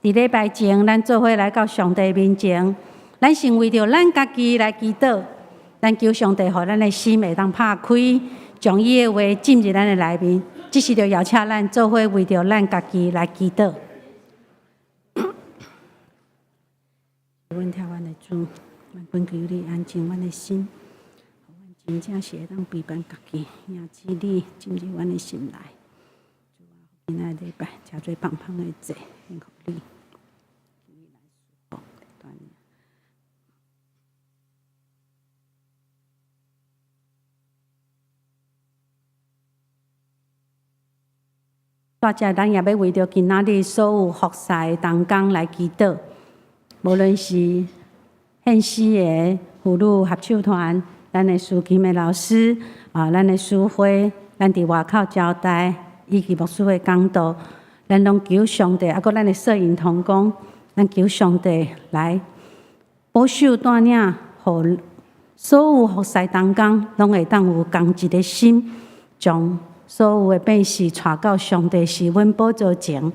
伫礼拜前，咱做伙来到上帝面前，咱先为着咱家己来祈祷，咱求上帝，互咱的心会当拍开，将伊的话进入咱的内面。即是着邀请咱做伙为着咱家己来祈祷。阮听阮的主，阮恳求你安静阮的心，互阮真正是会当陪伴家己，也知你进入阮的心内。主啊，今仔礼拜诚侪芳芳的祭献互你。大家咱也要为着今仔日所有服侍同工来祈祷，无论是献诗的妇女合唱团，咱的苏琴的老师咱的书会，咱伫外口招待，以及牧师的讲道，咱拢求上帝，阁咱的摄影同工，咱求上帝来保守带领，互所有服侍同工拢会当有同一个心，将所有的百姓带到上帝是阮宝座前，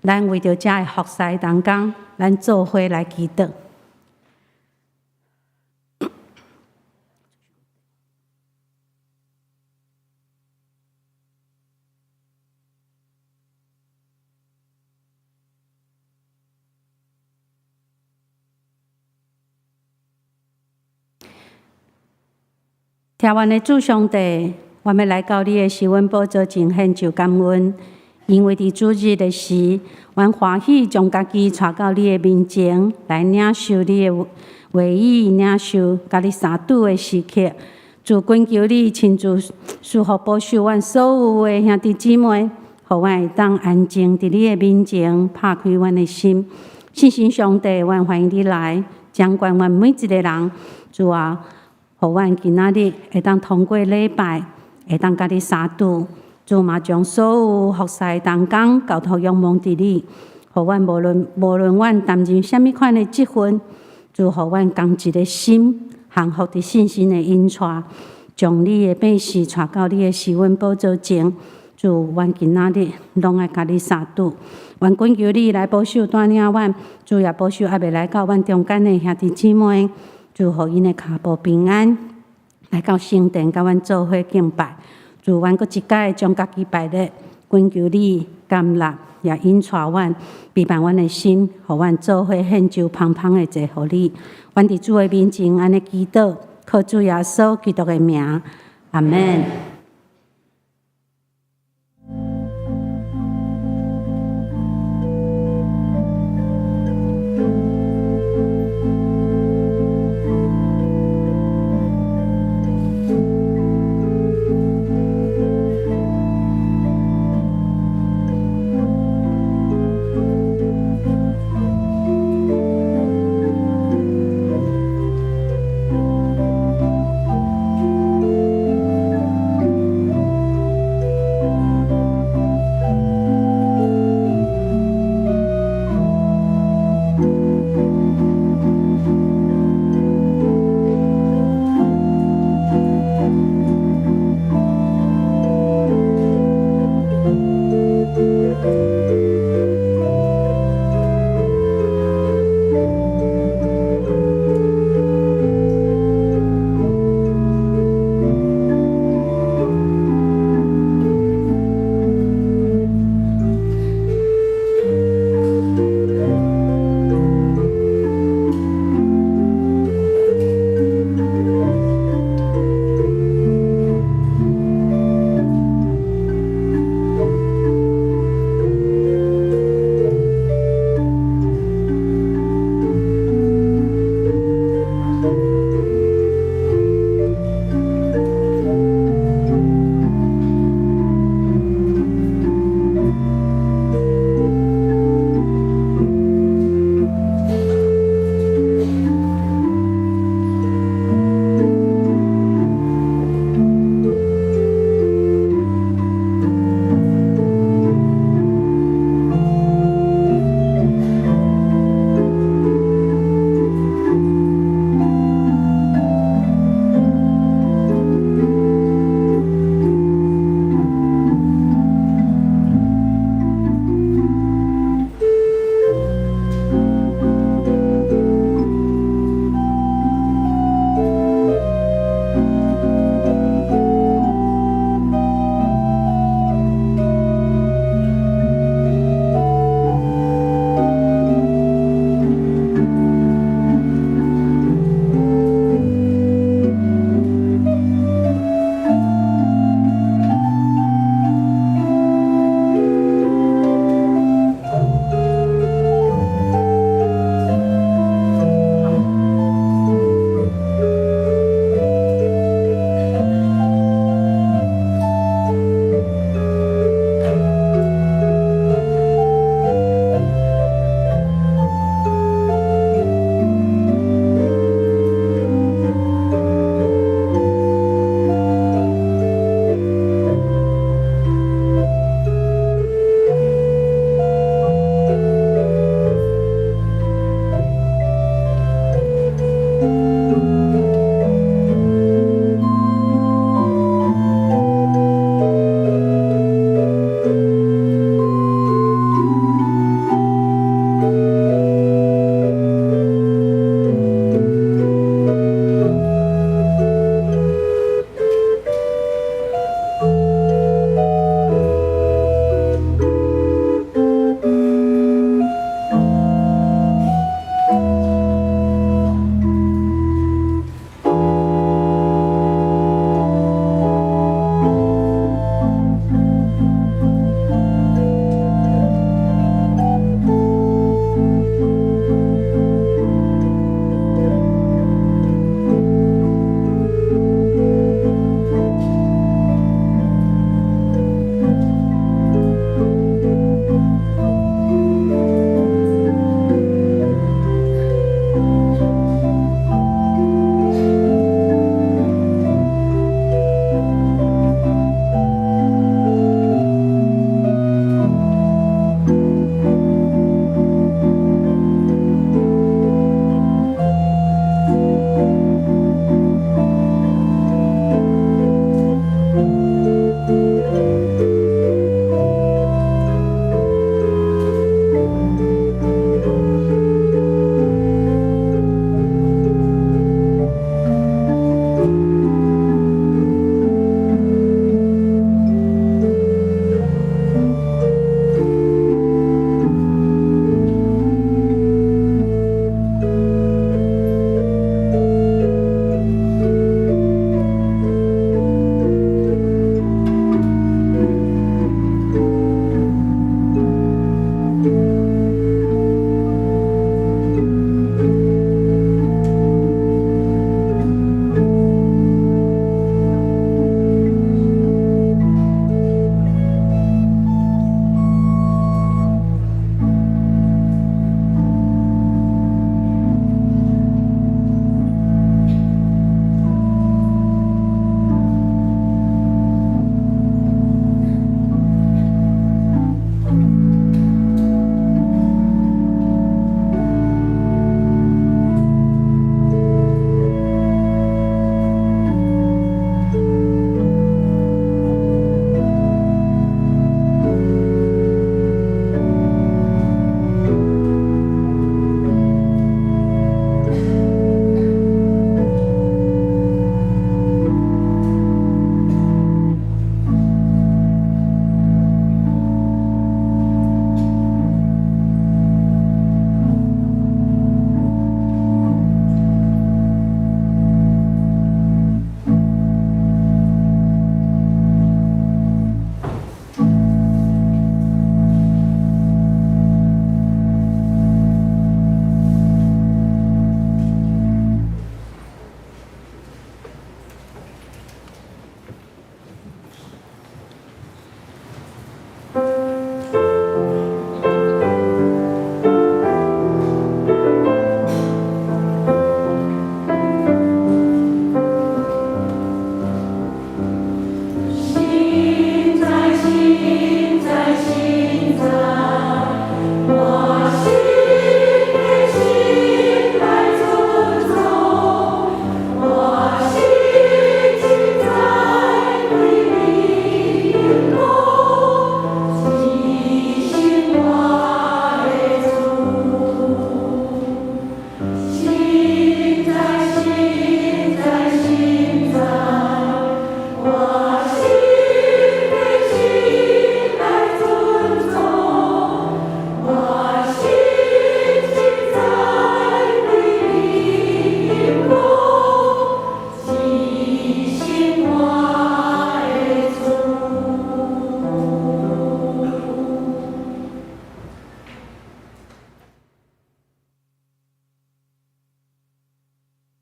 咱为着遮的服侍同工，咱做伙来祈祷。听阮的主上帝，我们来到你的是阮宝座前献上感恩，因为伫主日的时，阮欢喜将家己带到你的面前，来领受你的话语，领受甲你相拄的时刻。主恳求你亲自赐福保守阮所有的兄弟姊妹，互阮会当安静伫你的面前，拍开阮的心。信心上帝，阮欢迎你来掌管阮每一个人。主啊，互阮今仔日会当通过礼拜，会当甲你相拄。主嘛将所有服侍同工交托仰望伫你，互阮无论阮担任什么款的职分，主互阮同一个心，幸福伫信心的引带，将你的百姓带到你的是阮宝座前。主，阮今仔日拢爱甲你相拄。阮恳求你来保守带领阮，主也保守还未来到阮中间的兄弟姊妹。主，互因的脚步平安，来到圣殿，甲阮做伙敬拜。主，阮阁一摆将家己摆列，恳求你甘纳，也引带阮，陪伴阮的心，互阮做伙献上芳芳的祭互你。阮伫主的面前安尼祈祷，靠主耶稣基督的名，阿门。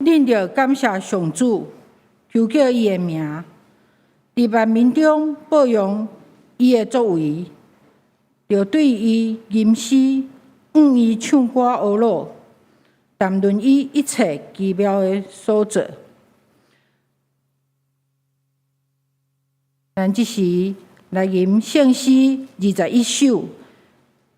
恁着感谢上主，求叫伊的名，伫万民中报扬伊的作为，着对伊吟诗，向伊唱歌学乐，谈论伊一切奇妙的所做。咱即时来吟圣诗21首。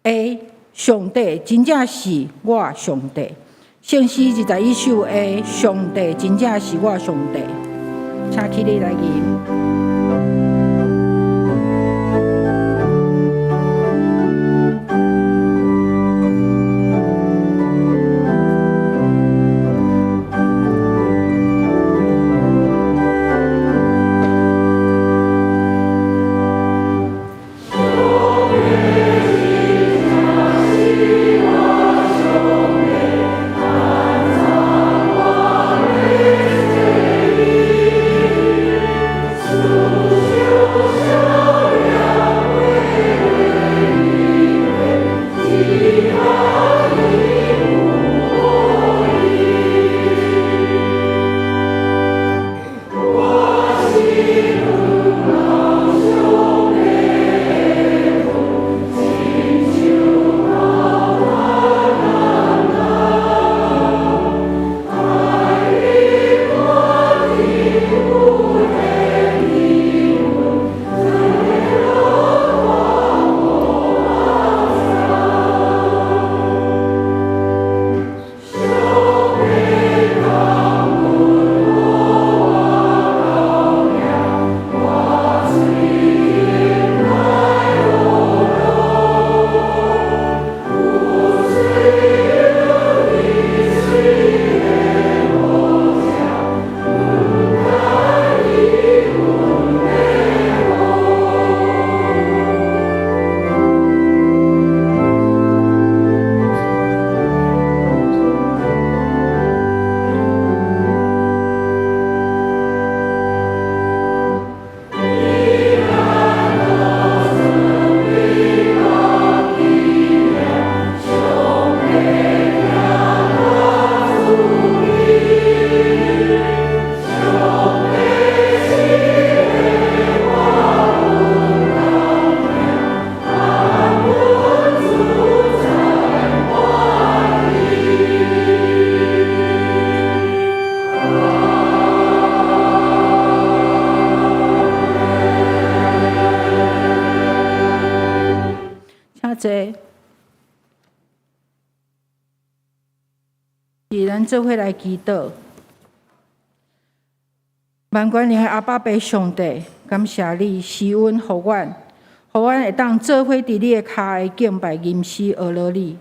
A. 上帝真正是我上帝。圣诗21首 A. 上帝真正是我上帝。请起立来吟。咱做伙来祈祷。万关灵的阿爸爸上帝，感谢你施恩互阮，互阮会当做伙伫你的骹下敬拜吟诗学乐你。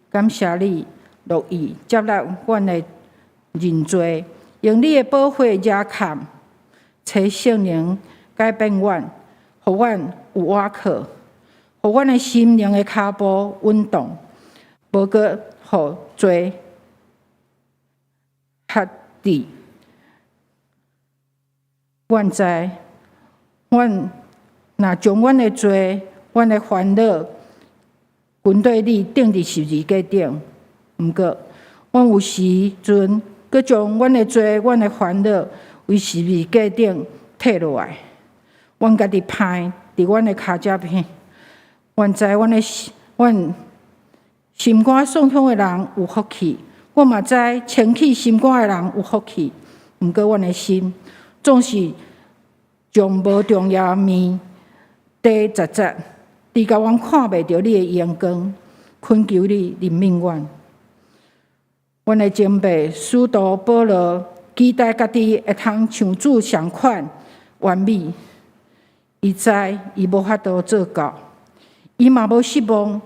感谢你乐意接纳阮的认罪，用你的宝血遮砍，找圣灵改变阮，互阮有倚靠，互阮的心灵的骹步稳当，无搁互罪辖制。阮知，阮若将阮的罪、阮的烦恼，滚对你钉伫十字架顶。毋过，阮有时阵搁将阮的罪、阮的烦恼为十字架顶摕落来，阮家己歹伫阮的骹脚边。阮知阮心肝送向的人有福气，我嘛知清起心肝的人有福气。毋过，阮的心总是将无重要的面低杂杂，直到阮看袂到你的阳光，恳求你怜悯阮。阮的前辈使徒保罗期待家己会通像主同款完美，伊知伊无法度做到，伊嘛无失望。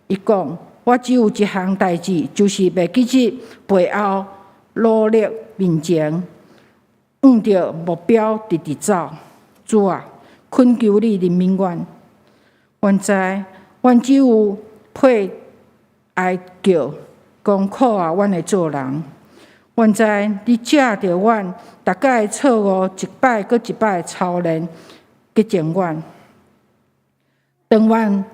伊讲：我只有一项代志，就是袂记起背后努力面前，向着目标直直走。主啊，恳求你怜悯阮。阮知，阮只有配哀叫，讲苦啊，阮会做人。阮知你借着阮逐摆错误，一摆搁一摆操练，洁净阮。当阮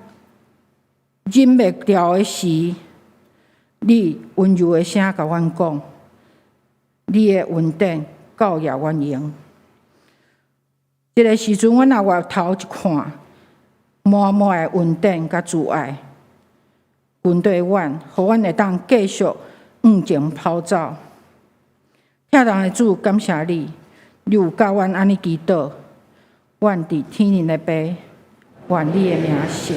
忍袂了的时，你温柔的声甲阮讲：你的稳定到也原用。这个时阵，阮若回头一看，满满的稳定甲自爱，军队阮，互阮会当继续向前跑走。听人的主，感谢你，你有教阮安尼祈祷。阮伫天灵的爸，愿你的名圣。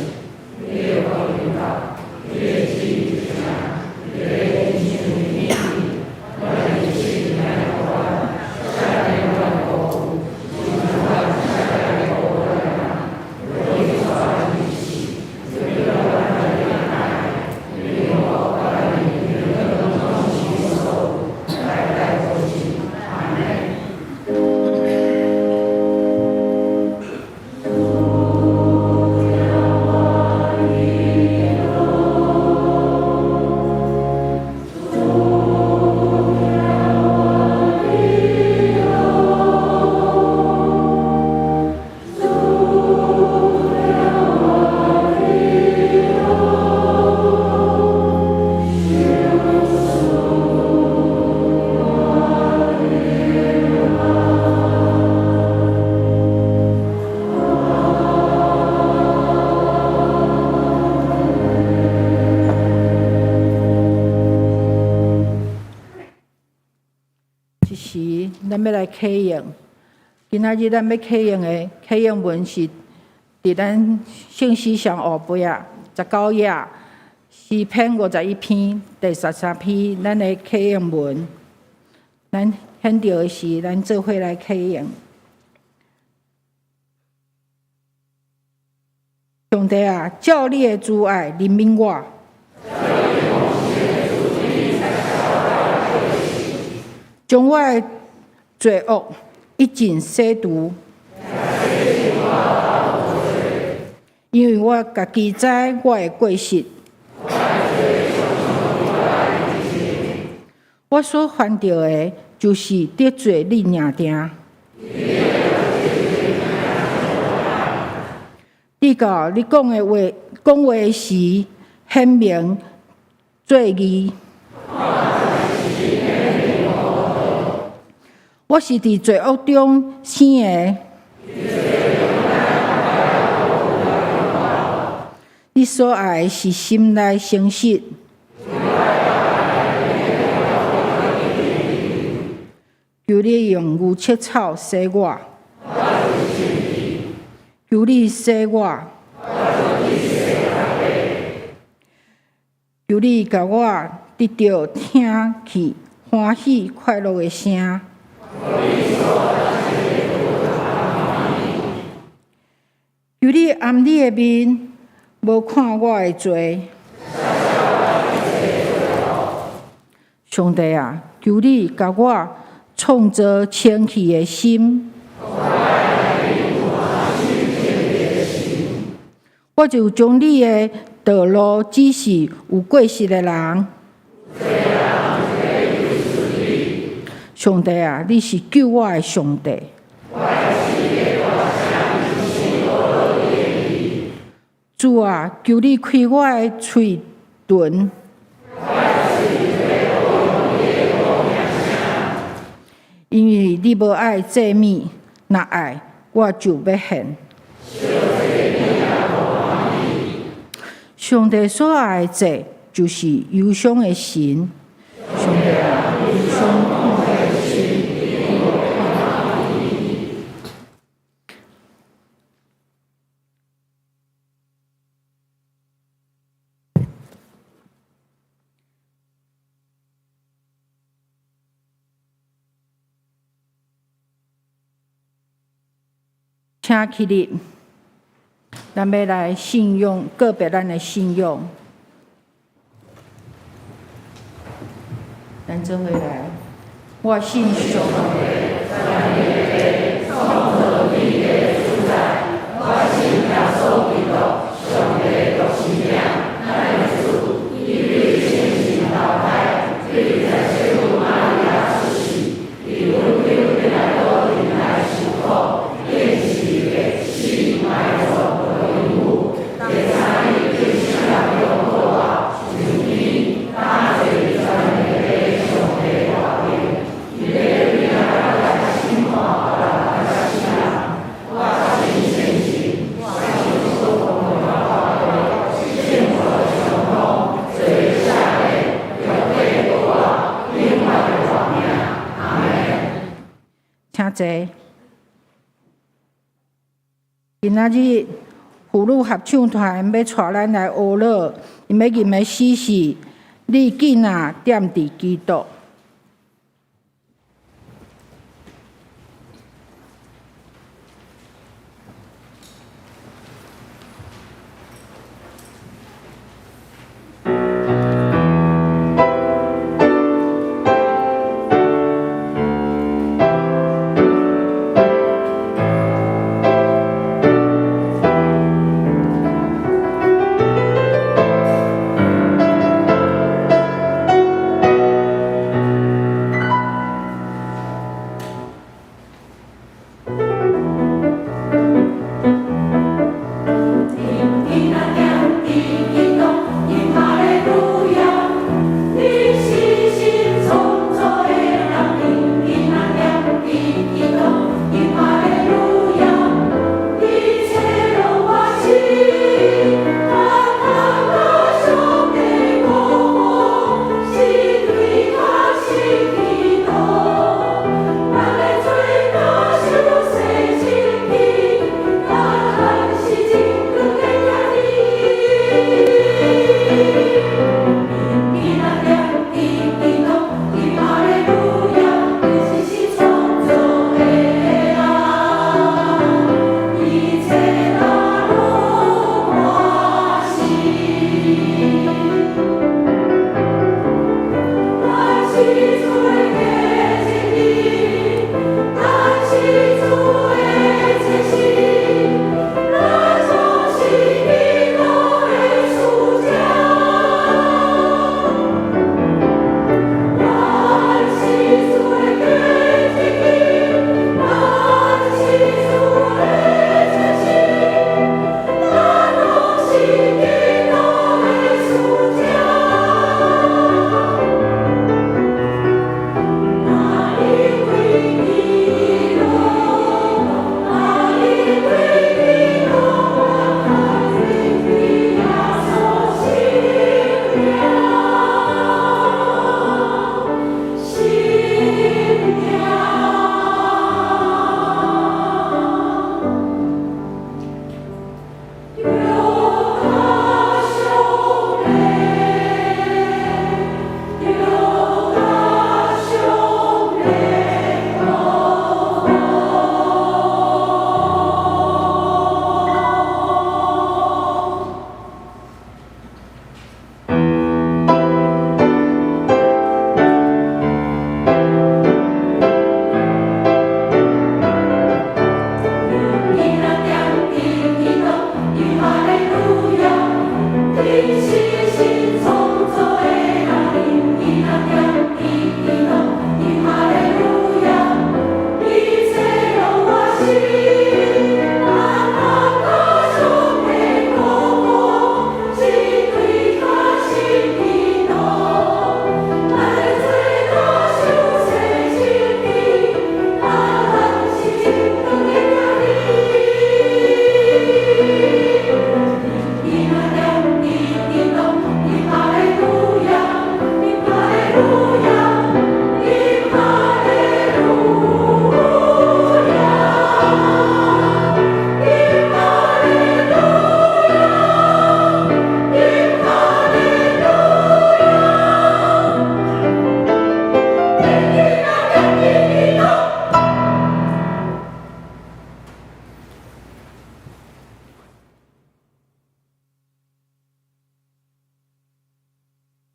咱要来启用，今仔日咱要启用的启用文是伫咱圣诗上学本啊，19页诗篇51篇第13篇，咱的启用文，咱选到的是咱做伙来启用。上帝啊，照你的慈爱怜悯我。将我的罪恶一尽洗除，因为我家己知我的过失，我所犯着的，就是得罪你尔定。你甲你讲话时，显明做义。我是伫罪恶中生的，你所爱的是心内诚实。求你用牛切草洗我，求你洗我，求你甲我得到听去欢喜快乐的声。求你按你的面，无看我的罪。上帝啊，求你甲我创造清气的心。我就将你的道路指示有过失的人。上帝啊，你是救我的上帝。主啊，求你开我的嘴唇，因为你无爱祭物，若爱，我就要献。上帝所爱的祭，就是忧伤的心。上帝啊，忧伤痛快的心。请起立，咱要来信用个别咱的信用。咱做伙来，我信上帝，创造你的主宰，我信耶稣基督，上帝独生者，咱的主，伊为先神投胎，对在圣母玛利亚出世，伊温柔的来到人来受苦，变死的死埋葬和灵物，第三日对上帝后啊，上天大罪专的上帝话语。济。今仔日妇女合唱团要带咱来学乐，因要吟的诗是：你囡仔踮伫基督。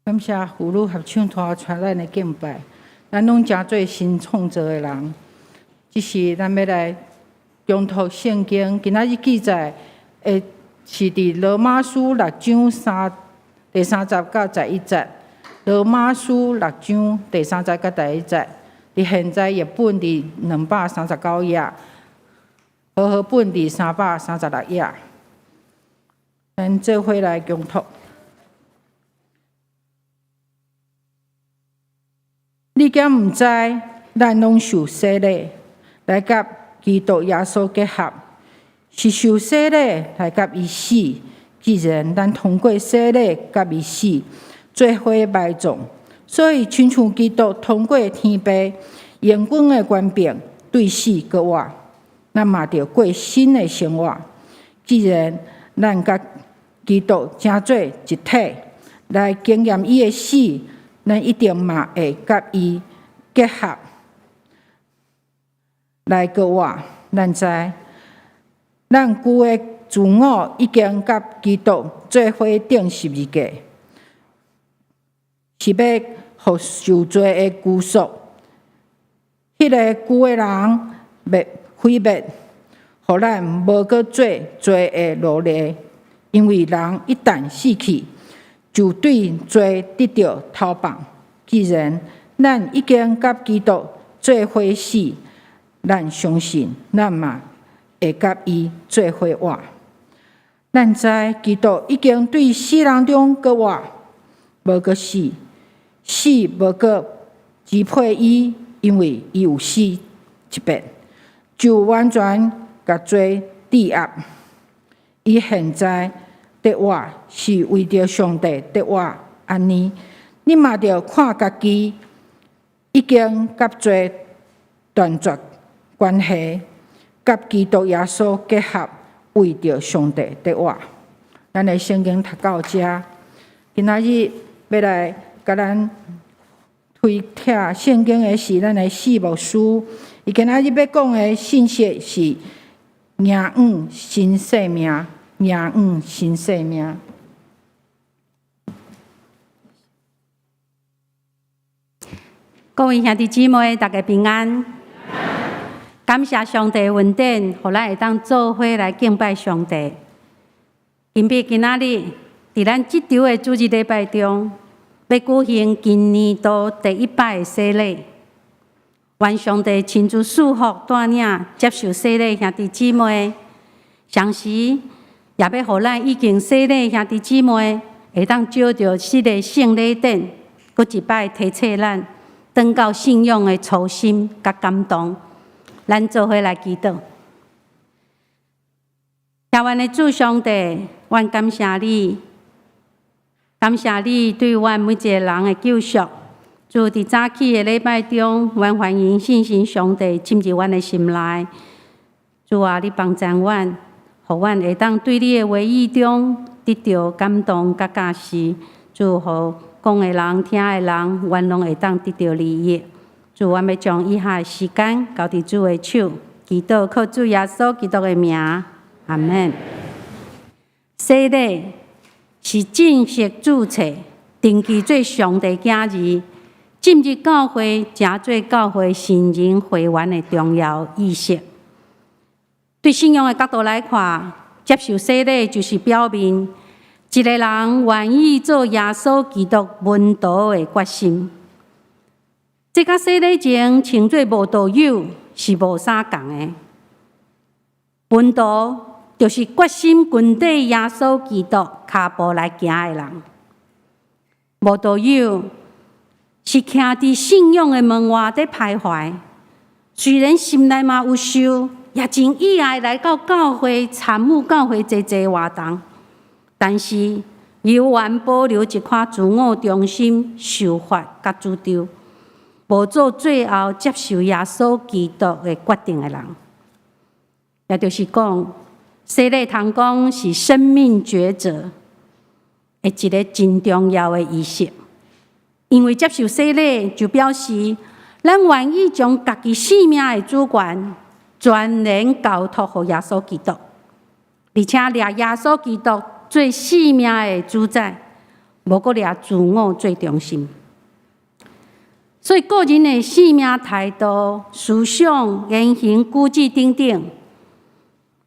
感谢妇女合唱团传咱的敬拜，咱拢真做新创造的人。即是咱要来用读圣经，今仔日记载是伫罗马书6章第30到11节。罗马书6章第30到第1节，伫现在译本伫239页，和合本伫336页。咱做伙来共读。你敢毋知，咱拢受洗礼来甲基督耶稣结合，是受洗礼来甲伊死。既然咱通过洗礼甲伊死，做伙埋葬，所以亲像基督通过天父严君的权柄，对死搁活，咱嘛着过新的生活。既然咱甲基督成做一体，来经验伊的死，咱一定嘛会甲伊结合来搁活。咱知，咱旧的自我已经甲基督做伙顶十字架，是要互受罪的拘束。迄个旧的人灭毁灭，互咱无搁做罪的奴隶。因为人一旦死去，就对罪得到投放。既然咱已经甲基督做伙死，咱相信咱嘛会甲伊做伙活。咱知基督已经对死人中搁活，无搁死，死无搁支配伊，因为伊有死一遍，就完全甲罪抵押。伊现在得活是为着上帝得活，安尼你嘛着看家己已经甲罪断绝关系，甲基督耶稣结合，为着上帝得活。咱的圣经读到这，今仔日要来甲咱推听圣经的是咱的四牧师，伊今仔日要讲的信息是迎新生命。迎新生命。各位兄弟姊妹，大家平安。感谢上帝恩典，互咱会当做伙来敬拜上帝。今仔日，伫咱即场的主日礼拜中，要举行今年度第1摆的洗礼。愿上帝亲自祝福带领接受洗礼兄弟姊妹，同时也要互咱已经洗礼兄弟姊妹会当照着这个圣礼典，搁一摆提醒咱，转到信仰的初心甲感动。咱做伙来祈祷。台湾的主上帝，阮感谢你，感谢你对阮每一个人的救赎。主伫早起的礼拜中，阮欢迎信心上帝进入阮的心内。主啊，你帮助阮。互阮会当对你的话语中得到感动甲教示，主互讲的人、听的人，阮拢会当得到利益。主，阮要将以下的时间交伫主的手，祈祷靠主耶稣基督的名，阿门。洗礼是正式注册、登记做上帝子儿，进入教会、加做教会新人会员的重要仪式。对信仰的角度来看，接受洗礼就是表明一个人愿意做耶稣基督门徒的决心。这甲洗礼前称作无道友是无啥共的。门徒就是决心跟对耶稣基督脚步来行的人。无道友是徛伫信仰的门外在徘徊，虽然心内嘛有受。也真意爱来到教会参与教会济活动，但是犹原保留一颗自我中心、受法甲主张，无做最后接受耶稣基督的决定的人。也就是讲，洗礼通讲是生命抉择的一个真重要的仪式，因为接受洗礼就表示咱愿意将家己生命的主权。全然交托给耶稣基督，而且掠耶稣基督做生命的主宰，无搁掠自我做中心。所以个人的生命态度、思想、言行举止等等，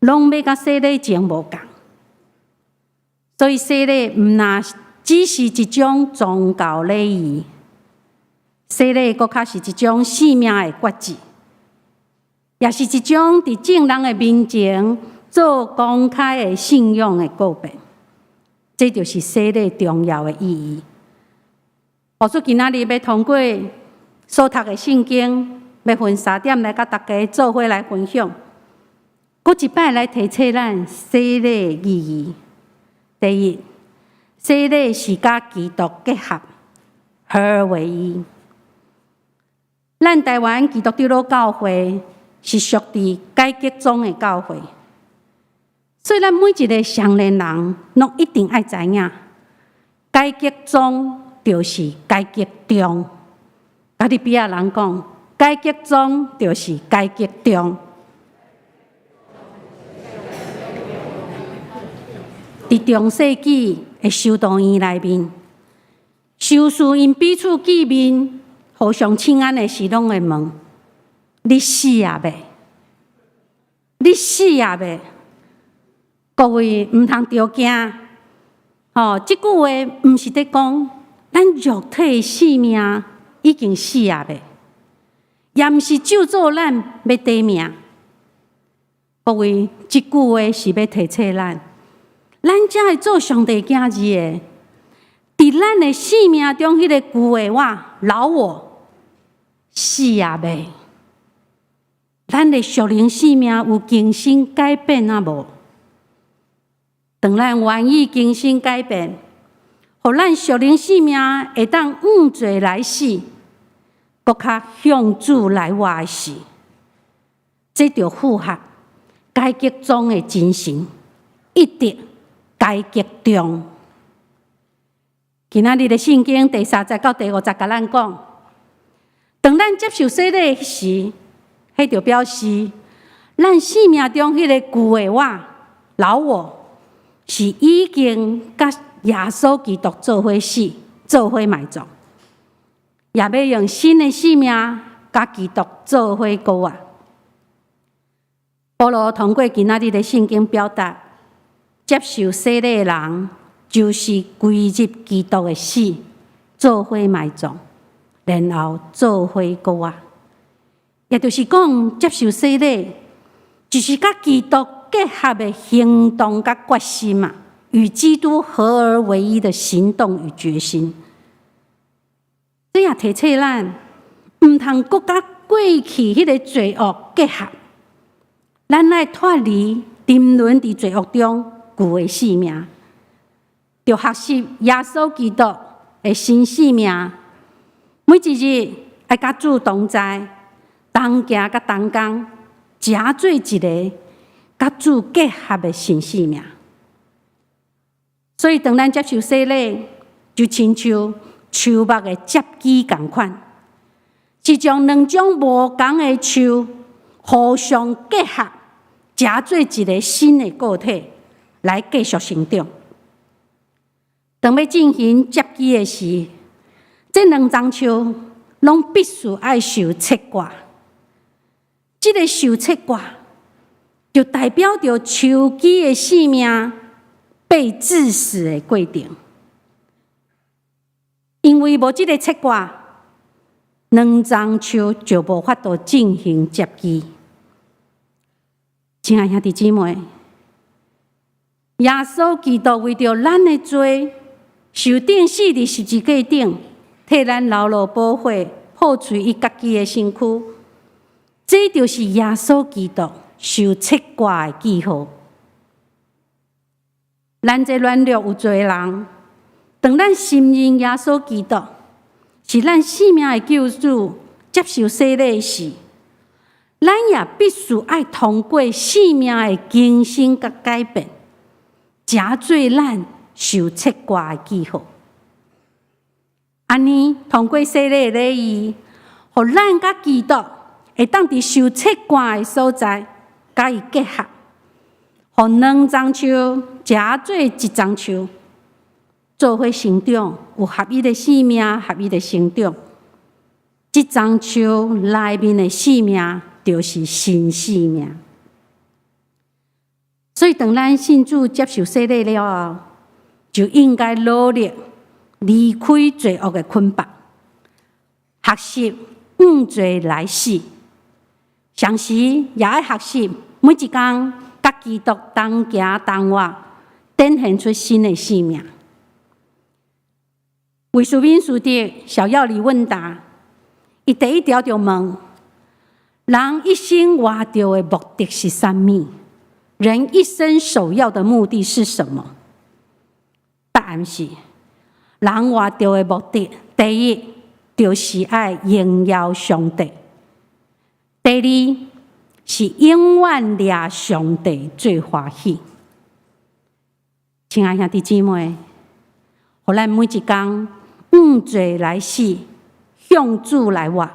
拢要甲洗礼前无共。所以洗礼毋那只是一种宗教礼仪，洗礼搁较是一种生命的决志。也是一种伫众人的面前做公开的信仰的告白，这就是洗礼重要的意义。我说今仔日要通过所读的圣经，要分3点来甲大家做伙来分享。搁一摆来提醒咱洗礼的意义。第一，洗礼是甲基督结合，合而为一。咱台湾基督教教会。是属于改革中的教会。所以咱每一个成年人，拢一定爱知影，改革中就是改革中。甲你边仔人讲，改革中就是改革中。伫中世纪的修道院内面，修士因彼此见面，互相请安的时，拢会问：你死也未？你死也未？各位毋通着惊，即句话毋是在讲咱肉体的性命已经死也未，也毋是咒诅咱要得命。各位，即句话是要提醒咱才会做上帝囝儿的，伫咱的性命中，迄个旧的我、老我死也未。咱的属灵性命有更新改变啊无？当咱愿意更新改变，互咱属灵性命会当往罪来死，搁较向主来活的死，这就符合改革中的精神，一直改革中。今仔日的圣经第30到第50甲咱讲，当咱接受洗礼时，迄就表示咱生命中迄个旧的我、老我。是已经甲耶稣基督做伙死、做伙埋葬，也要用新的生命甲基督做伙过活。保罗通过今仔日的圣经表达，接受洗礼的人就是归入基督的死，做伙埋葬，然后做伙过活。也就是讲，接受洗礼就是甲基督结合的行动甲决心嘛，与基督合而为一的行动与决心。这也提醒咱，毋通搁甲过去迄个罪恶结合，咱来脱离沉沦伫罪恶中旧的生命，就学习耶稣基督的新生命。每一日爱甲主同在，同行甲同工，诚做一个甲主结合的新生命。所以，当咱接受洗礼，就亲像树木的接枝同款，是将两种无同的树互相结合，诚做一个新的个体来继续成长。当要进行接枝的时，这两丛树拢必须爱受切割。这个受切割，就代表着树枝的生命被致死的过程。因为无这个切割，两丛树就无法度进行接枝。亲爱兄弟姊妹，耶稣基督为着咱的罪，受钉死伫十字架顶，替咱流露宝血，破除伊家己的身躯。这就是耶稣基督受切割的记号。咱这软弱有罪的人，当咱信任耶稣基督是咱生命的救主，接受洗礼时，咱也必须爱通过生命的更新甲改变，诚做咱受切割的记号。安尼通过洗礼的礼仪，互咱甲基督会当伫受切割的所在，甲伊结合，互两丛树诚做一丛树，做伙成长，有合一的生命，合一的成长。这丛树内面的生命，就是新生命。所以，当咱信主接受洗礼了后，就应该努力离开罪恶的捆绑，学习往罪来死。同时，也要学习每一天甲基督同行同活，展现出新的生命。为书敏书的小要理问答，伊第一条就问：人一生活着的目的是啥物？人一生首要的目的是什么？答案是：人活着的目的，第一就是爱荣耀上帝。第二是永远掠上帝最欢喜。亲爱兄弟姊妹，互咱每一天罪来死，向主来活，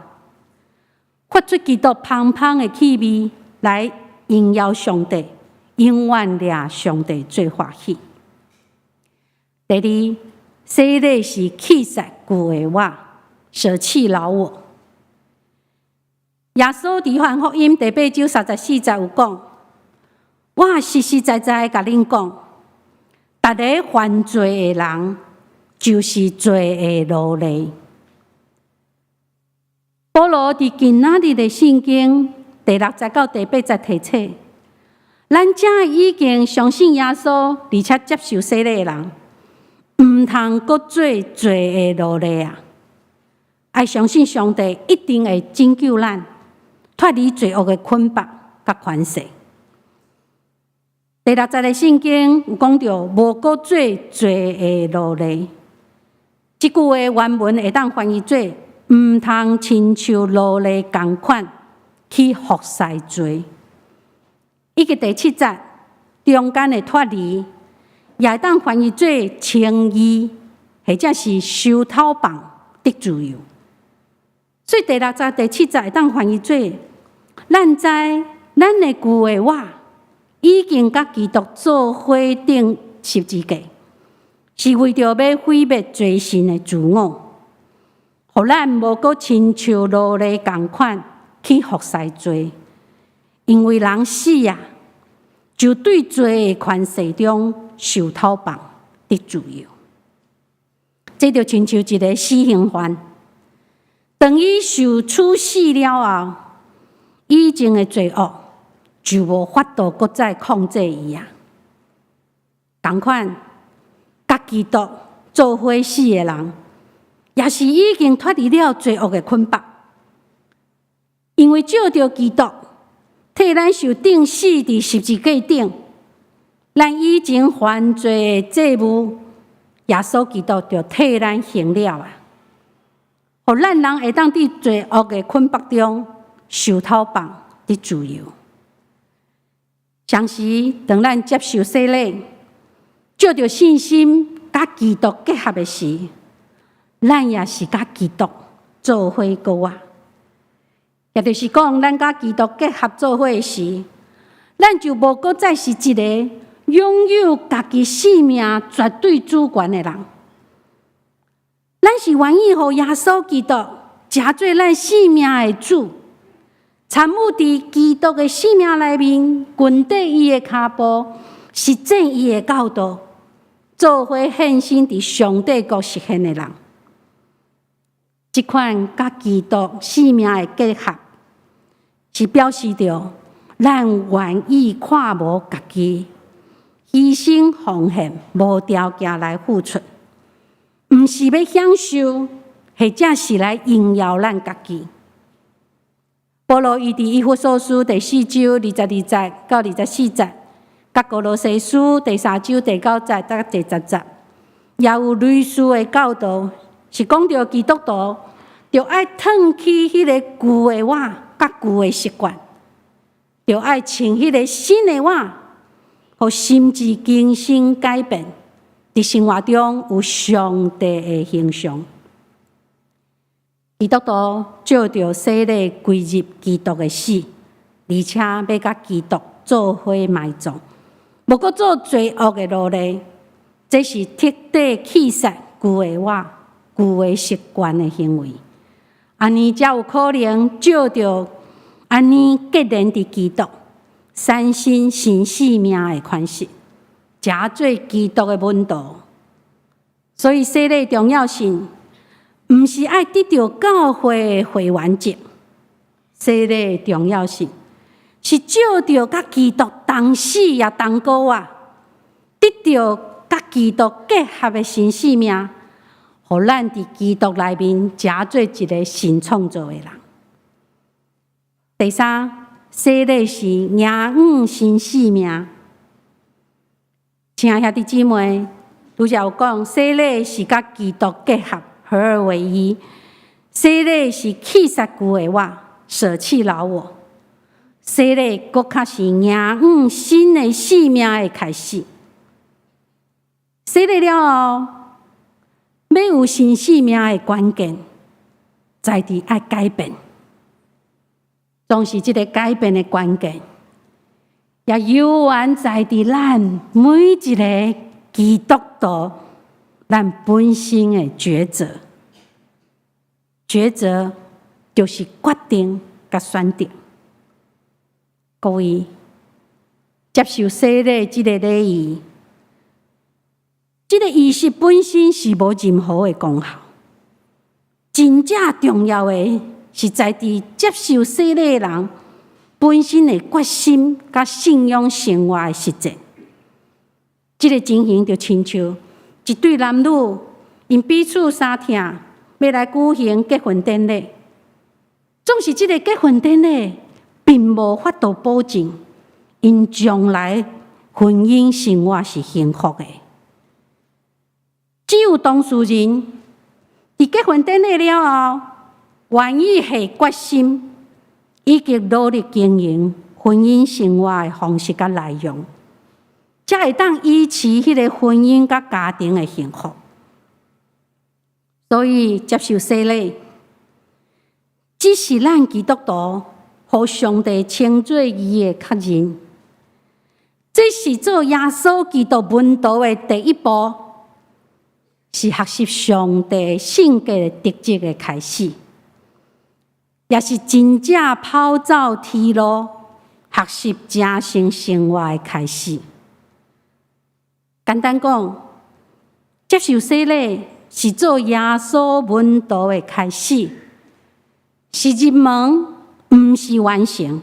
发出基督芳芳的气味来荣耀上帝，永远掠上帝最欢喜。第二，洗礼是弃杀旧的我，舍弃老我。耶稣伫约翰福音第8章34节有讲：我实实在在甲恁讲，逐个犯罪的人就是罪的奴隶。保罗伫今仔日的圣经第60到第80提醒，咱这已经相信耶稣而且接受洗礼的人，唔通搁做罪的奴隶啊！爱相信上帝一定会拯救咱，脱离罪恶的捆绑甲权势。第60个圣经有讲到，无搁做罪的奴隶。这句话原文会当翻译做：唔通亲像奴隶同款去服侍罪。以及第7节中间的脱离，也会当翻译做称义，或者是受讨绑得自由。所以第60、第7节会当翻译做：咱知咱的旧的我已经甲基督做伙顶十字架，是为着要毁灭罪性的自我，互咱无搁亲像奴隶同款去服侍罪。因为人死啊，就对罪的权势中受讨绑得自由。这就亲像一个死刑犯，当伊受处死了后，以前的罪恶就无法度搁再控制伊啊。同款，甲基督做伙死的人，也是已经脱离了罪恶的捆绑，因为照着基督替咱受钉死伫十字架顶，咱以前犯罪的债务，耶稣基督就替咱还了啊！互咱人会当伫罪恶的捆绑中受讨绑得自由。相时，当咱接受洗礼，照着信心甲基督结合的时，咱也是甲基督做伙过活。也就是讲，咱甲基督结合做伙的时，咱就无搁再是一个拥有家己生命绝对主权的人。咱是愿意互耶稣基督成做咱生命的主，参与伫基督的生命内面，grund底伊的脚步，实践伊的教导，做伙献身伫上帝国实现的人。这款甲基督生命的结合，是表示着咱愿意看无家己，牺牲奉献，无条件来付出，毋是要享受，或者是来荣耀咱家己。保罗伊伫以弗所书第4章22节到24节，甲哥罗西书第3章第9节到第10节，也有类似的教导，是讲到基督徒就爱褪去迄个旧的我，甲旧的习惯，就爱穿迄个新的我，互心智更新改变，伫生活中有上帝的形象。基督徒照着洗礼归入基督的死，而且要甲基督做伙埋葬，无搁做罪恶的奴隶。这是彻底弃杀旧的我、旧的习惯的行为。安尼才有可能照着安尼结连伫基督，产生新生命的款式，加做基督的门徒。所以洗礼重要性，毋是爱得到教会的会员证，洗礼重要性是照着甲基督同死也同过活，得到甲基督结合的新生命，互咱伫基督内面加做一个新创造的人。第三，洗礼是领新生命。亲爱兄弟姊妹，拄则有讲，洗礼是甲基督结合，合而为一。洗礼是弃杀旧的我，舍弃老我。洗礼搁较是迎新的生命的开始。洗礼了后，要有新生命的关键，在伫爱改变，总是这个改变的关键，也有缘在伫咱每一个基督徒，咱本身的抉择。抉择就是决定甲选择。各位，接受洗礼这个礼仪，这个仪式本身是无任何的功效。真正重要的是在伫接受洗礼的人本身的决心甲信仰生活的实践。这个情形就亲像一对男女因彼此相疼，要来举行结婚典礼，总是这个结婚典礼并无法度保证因将来婚姻生活是幸福的。只有当事人伫结婚典礼了后，愿意下决心，以及努力经营婚姻生活的方式甲内容，才会当维持迄个婚姻甲家庭的幸福。所以接受洗礼，只是咱基督徒互上帝称作义的确认。这是做耶稣基督门徒的第一步，是学习上帝性格的特质的开始，也是真正跑走天路、学习正性生活的开始。简单讲，接受洗礼是做耶稣门徒的开始，是入门，不是完成。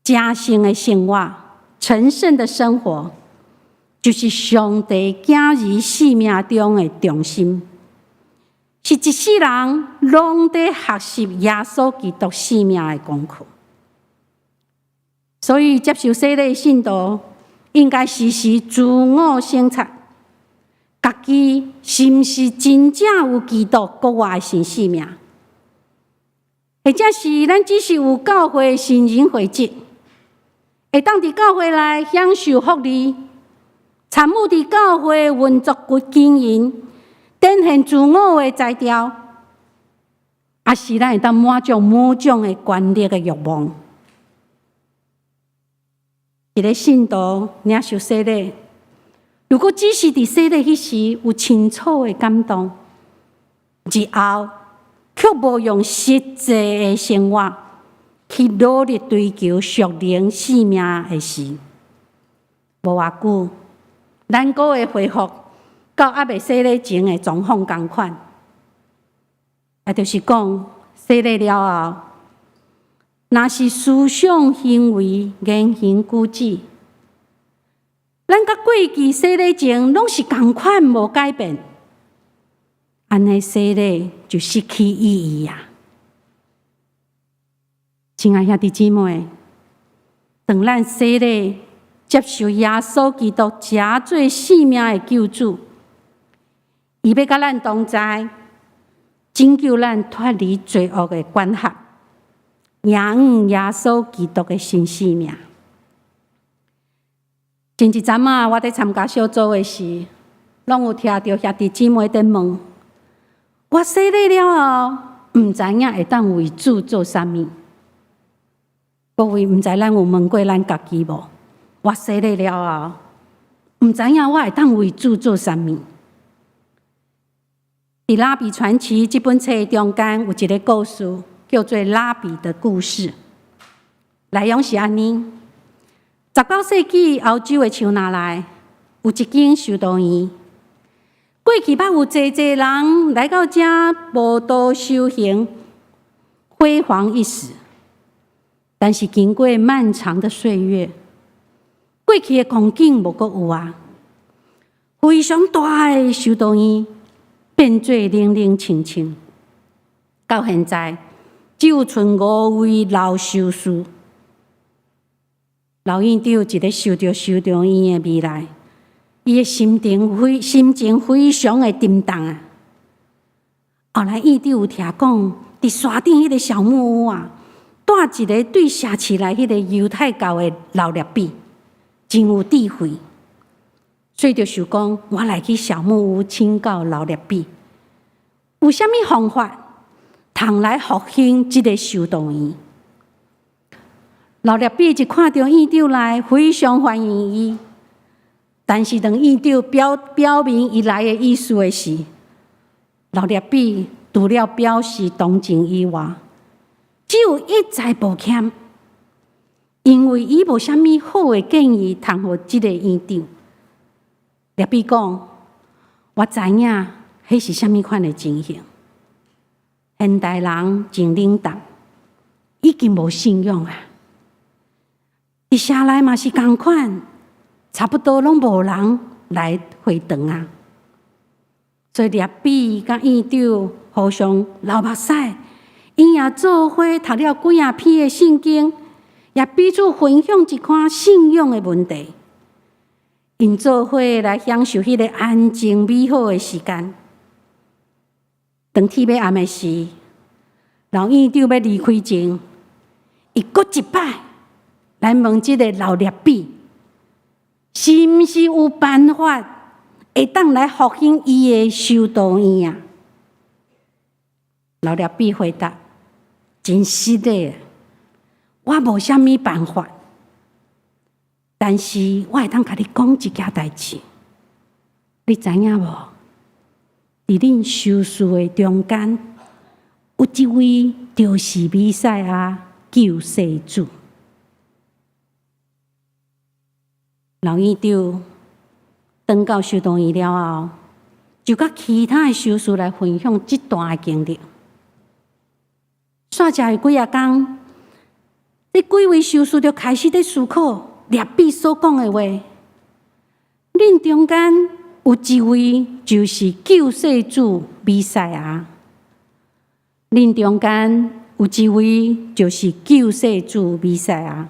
正性的生活、成圣的生活，就是上帝子儿生命中的重心，是一世人拢在学习耶稣基督生命的功课。所以接受洗礼的信徒，应该时时自我省察，家己是毋是真正有基督国外的新生命，或者是咱只是有教会新人会籍，会当伫教会内享受福利，参与伫教会运作经营，展现自我的才调，也是咱会当满足某种的权力的欲望。一个信徒领受洗礼，如果只是伫洗礼迄时有清楚的感动，日后却无用实际的生活去努力追求属灵生命的事，无偌久，咱阁会恢复到还未洗礼前的状况同款。也就是讲，洗礼了后，若是思想、行为、言行举止，咱甲过去洗礼前拢是同款无改变，安尼洗礼就失去意义啊！亲爱兄弟姊妹，当咱洗礼接受耶稣基督正做生命的救主，伊要甲咱同在，拯救咱脱离罪恶的管辖，迎向耶稣基督的新生命。前一阵啊，我伫参加小组的时，拢有听到兄弟姊妹在问：我洗礼了后，毋知影会当为主做啥物？各位，毋知咱有问过咱家己无？我洗礼了后，毋知影我会当为主做啥物？伫《拉比传奇》这本册中间有一个故事，叫做《拉比的故事》。内容是安尼：19世纪欧洲的乡哪内有一间修道院，过去捌有济人来到这慕道修行，辉煌一时。但是经过漫长的岁月，过去的光景无阁有啊，非常大的修道院变做冷冷清清。到现在，只有剩5位老修士。老院长一个想着修道院的未来，伊的心情非常的沉重啊。后来院长有听讲，伫山顶迄个小木屋啊，带一个对社市内迄个犹太教的老律比，真有智慧，所以就想讲，我来去小木屋请教老律比，有啥物方法通来复兴即个修道院？老律比一看到院长来，非常欢迎伊，但是当院长表明伊来的意思的时，老律比除了表示同情以外，只有一再抱歉，因为伊无啥物好的建议通互即个院长。律比讲，我知影迄是啥物款的情形。现代人真冷淡，已经无信仰啊。伫社内嘛是共款，差不多拢无人来回堂啊。所以律比甲院长互相流目屎，因也做伙读了几啊篇的圣经，也彼此分享一款信仰的问题。因做伙来享受迄个安静美好的时间。当天要暗的时，老院长要离开前，伊搁一摆来问即个老律比，是毋是有办法会当来复兴伊的修道院啊？老律比回答：真实的，我无啥物办法，但是我会当甲你讲一件代志。你知影无？伫恁修士的中间，有一位就是弥赛亚救世主。老院长转到修道院了后，就甲其他的修士来分享这段的经历。煞车的几啊天，这几位修士就开始在思考律比所讲的话。恁中间有一位就是救世主弥赛亚，恁中间有一位就是救世主弥赛亚。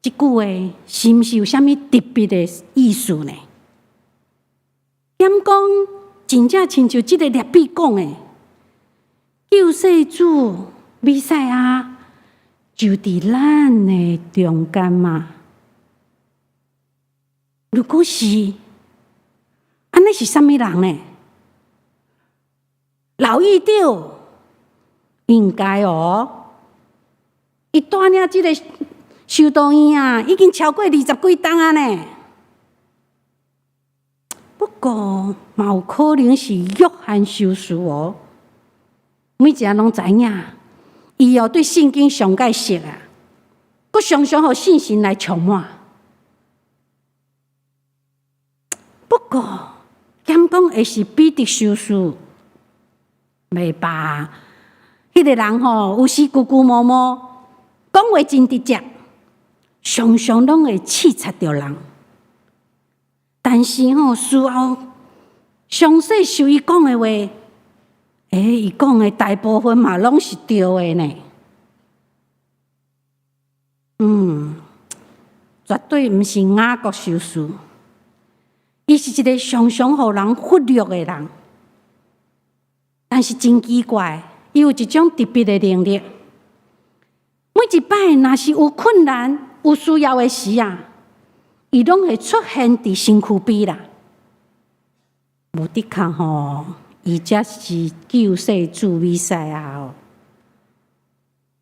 这句话是毋是有啥物特别的意思呢？点讲真正亲像即个律比讲的，救世主弥赛亚就伫咱的中间嘛。如果是，安尼是啥物人呢？老院长应该伊带领即个修道院啊，已经超过20几档啊呢。不过嘛有可能是约翰修士哦，每一个人拢知影，伊对圣经上介熟啊，佮常常互信心来充满。不过，减讲会是彼得修士，袂吧？迄个人有时咕咕摸摸，讲话真直接。常常拢会刺察着人，但是事后详细受伊讲的话，伊讲的大部分嘛拢是对的呢。绝对毋是雅各修士，伊是一个常常互人忽略的人。但是真奇怪，伊有一种特别的能力，每一摆若是有困难，有需要的时啊，伊拢会出现伫身躯边啦。无的确伊才是救世主弥赛亚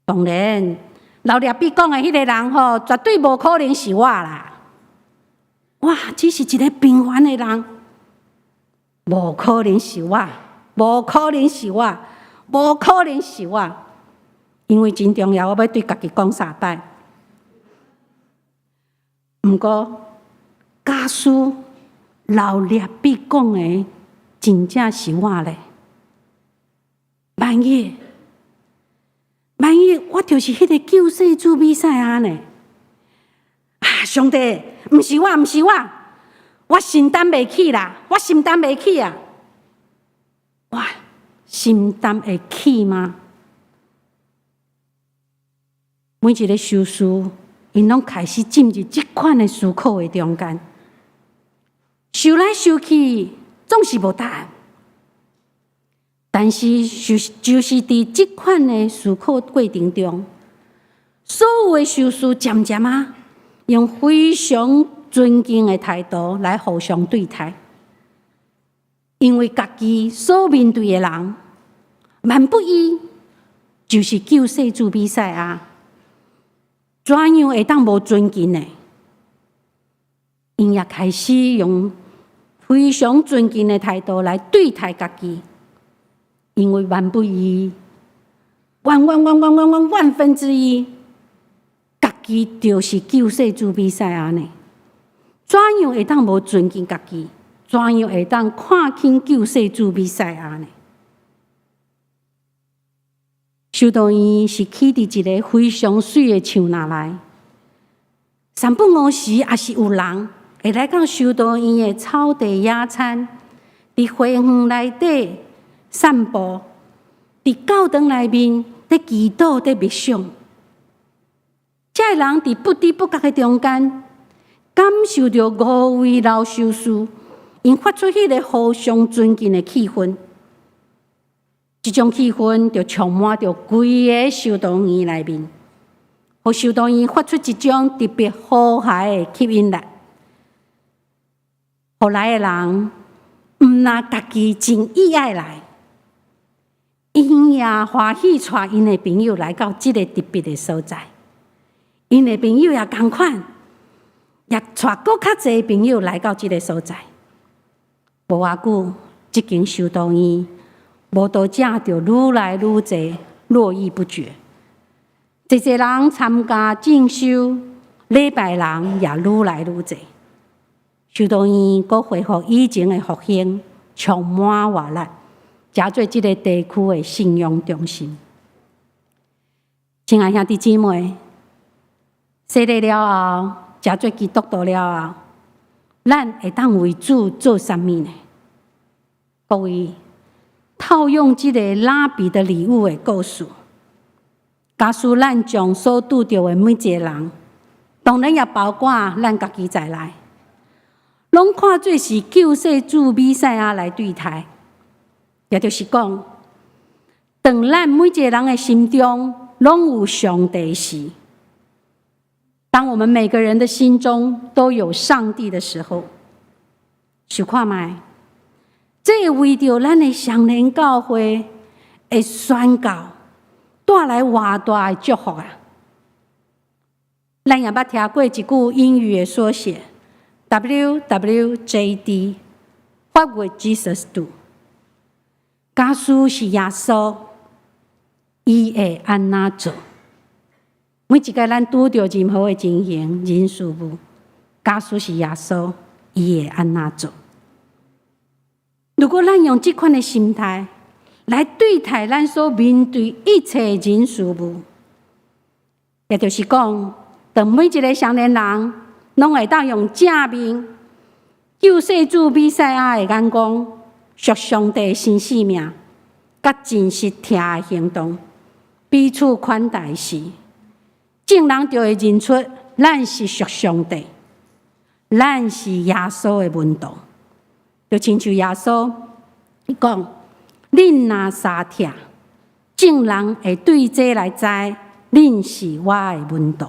当然，老律比讲的迄个人绝对无可能是我啦。我只是一个平凡的人，无可能是我，无可能是我，无可能是我。因为真重要，我要对家己讲3摆。毋过，假使老律比讲的真正是我咧，万一我就是迄个救世主弥赛亚呢？上帝，毋是我，我承担袂起啦，我承担袂起啊！我承担会起吗？每一个修士，因拢开始进入这款的思考的中间，想来想去，总是无答案。但是就是伫这款的思考过程中，所有的修士渐渐用非常尊敬的态度来互相对待，因为家己所面对的人，万不依就是救世主弥赛亚，怎样会当无尊敬呢？因也开始用非常尊敬的态度来对待家己，因为万不依万分之一。家己就是救世主弥赛亚呢？怎样会当无尊敬家己？怎样会当看轻救世主弥赛亚呢？修道院是起伫一个非常水的树林内，三不五时也是有人会来到修道院的草地野餐，伫花园内底散步，伫教堂内面伫祈祷伫默想。这个人伫不知不觉的中间，感受到5位老修士因发出迄个互相尊敬的气氛，这种气氛就充满着规个修道院内面，互修道院发出一种特别和谐的吸引力。互来的人毋拿家己真意爱来，因也欢喜带因的朋友来到这个特别的所在。因的朋友也同款，也带搁较侪朋友来到这个所在。无偌久，这间修道院无多者就愈来愈侪，络绎不绝。一人参加进修礼拜人也愈来愈侪。修道院搁恢复以前的复兴，充满活力，加做这个地区的信仰中心。亲爱兄弟姊妹，洗礼了后，加做基督徒了后，咱会当为主做啥物呢？各位，套用这个拉比的礼物的故事，假使咱将所拄到的每一个人，当然也包括咱家己在内，拢看做是救世主弥赛亚来对待，也就是讲，当咱每一个人的心中拢有上帝时，当我们每个人的心中都有上帝的时候，想看卖，这会为着咱的上联教会的宣告带来偌大的祝福啊！咱也捌听过一句英语的缩写 WWJD。What would Jesus do？ 假使是耶稣，伊会安怎做？每一个咱拄到任何的情形、人事物，假使是耶稣，伊会安怎做？如果咱用这款的心态来对待咱所面对一切人事物，也就是讲，当每一个成年人拢会当用正面救世主弥赛亚的眼光，属上帝新生命，甲真实听的行动，彼此款待时，众人就会认出咱是属上帝，咱是耶稣的门徒。就亲像耶稣伊讲，恁若相疼，众人会对这来知，恁是我的门徒。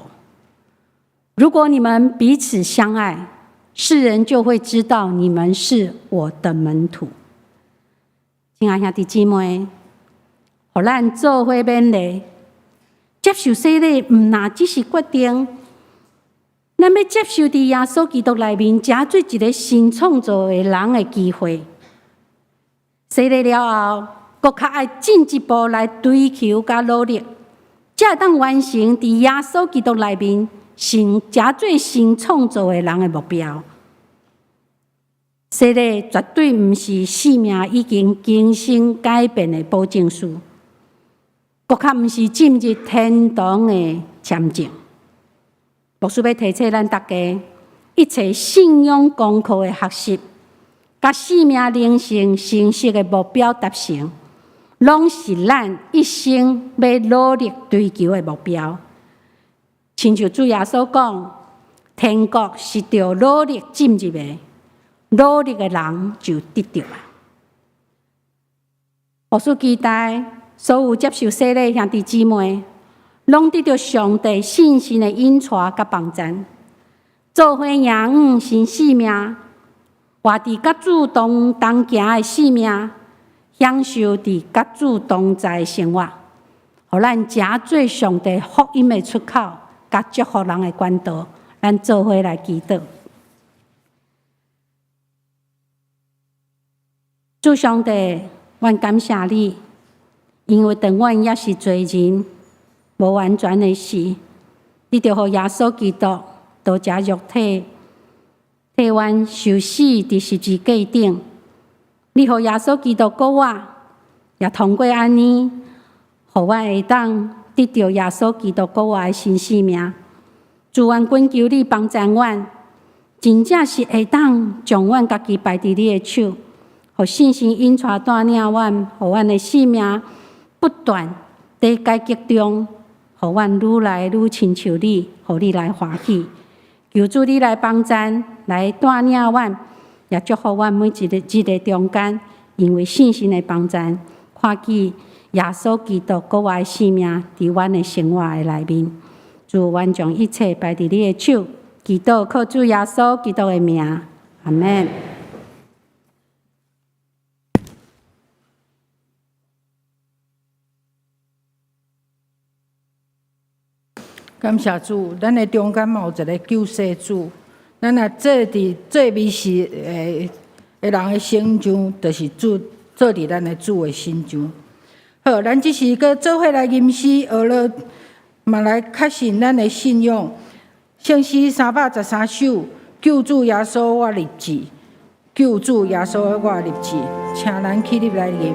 如果你们彼此相爱，世人就会知道你们是我的门徒。亲爱兄弟姊妹，互咱做伙勉励，接受洗礼，毋那只是决定咱要接受伫耶稣基督内面，加做一个新创造的人的机会。洗礼了后，搁较爱进一步来追求甲努力，才会当完成伫耶稣基督内面加做新创造的人的目标。洗礼绝对毋是生命已经更新改变的保证书，搁较毋是进入天堂的签证。牧师要提醒咱大家，一切信仰功课的学习，甲生命灵性成熟的目标达成，拢是咱一生要努力追求的目标。亲像主耶稣讲，天国是着努力进入的，努力的人就得着啊！牧师期待所有接受洗礼兄弟姊妹，拢得到上帝信心的引带甲帮助，做伙赢新生命，活伫甲主同行的生命，享受伫甲主同在的生活，互咱诚做上帝福音的出口，甲祝福人的管道。咱做伙来祈祷。主上帝，阮感谢你，因为当阮也是罪人，无完全的时，你就互耶稣基督道遮肉体，替阮受死伫十字架顶。你互耶稣基督过我，也通过安尼，互阮会当得到耶稣基督过我的新生命。主，阮恳求你帮助阮，真正是会当将阮家己摆伫你的手，互信心引带带领阮，互阮的生命不断伫改革中，互阮愈来愈亲像你，互你来欢喜。求主你来帮助，来带领阮，也祝福阮每一个中间，因为信心的帮助，看见耶稣基督国外的生命伫阮的生活的内面。主，阮将一切摆伫你的手，祈祷靠主耶稣基督的名，阿门。感谢主，咱的中间嘛有一个救世主，咱若做伫做美事的人的形象，就是主做伫咱的主的心上。好，咱即时搁做伙来吟诗学了，嘛来确信咱的信仰。圣诗313首，救主耶稣我立志，救主耶稣我立志，请咱起立来吟。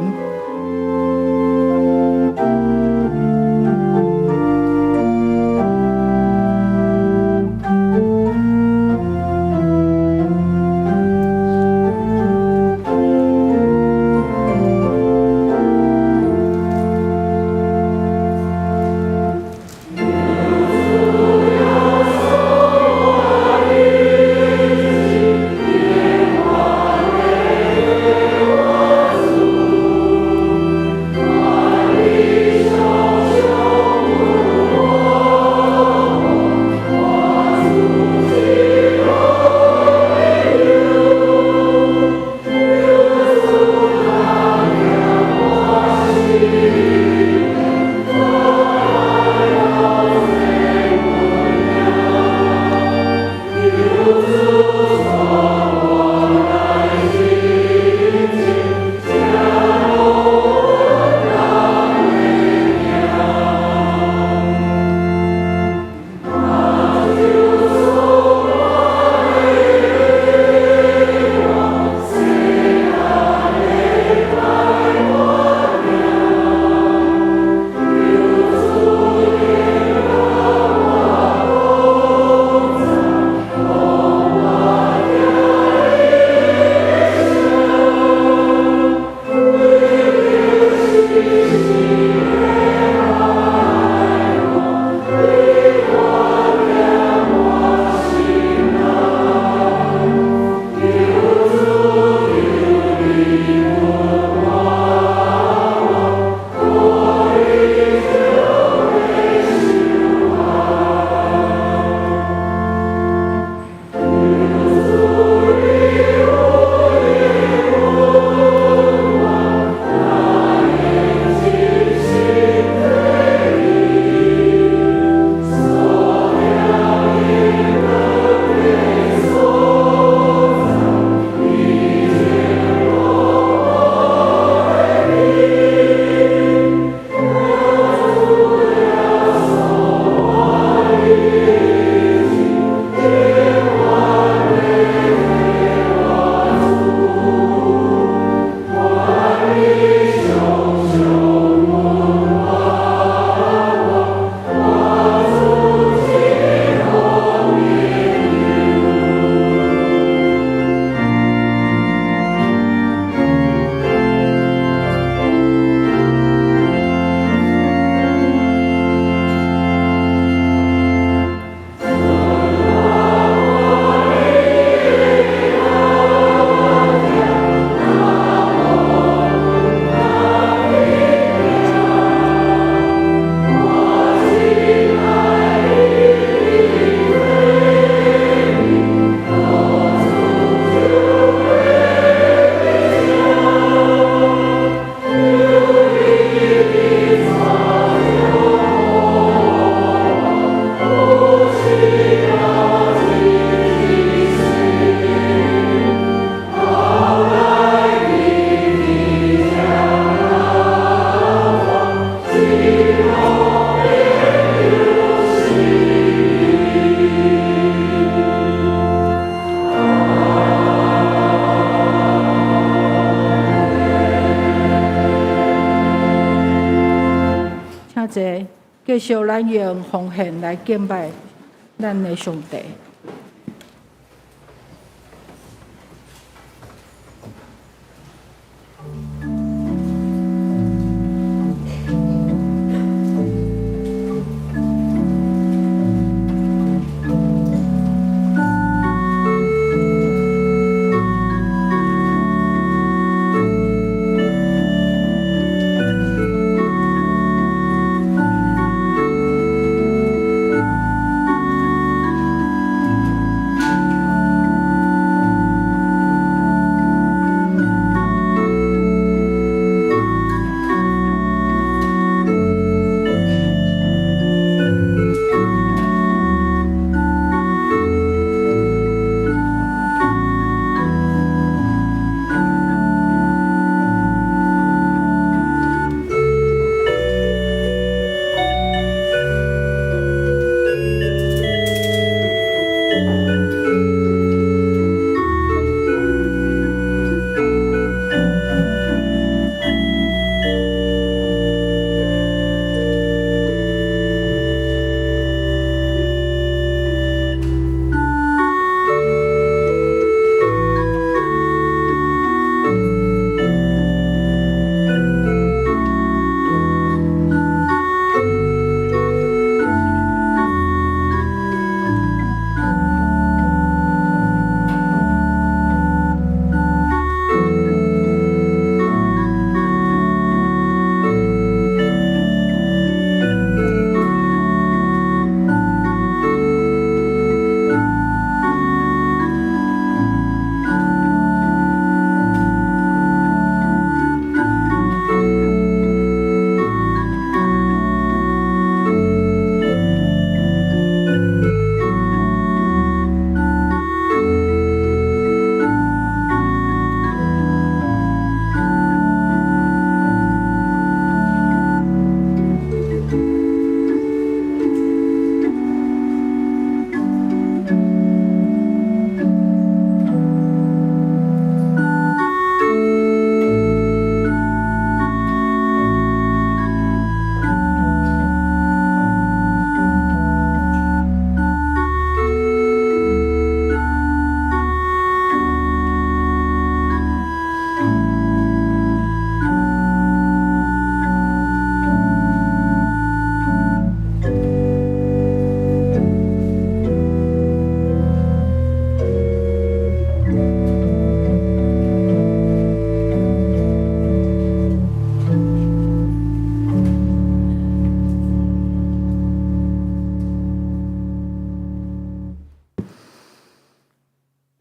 者，继续咱用奉献来敬拜咱的上帝。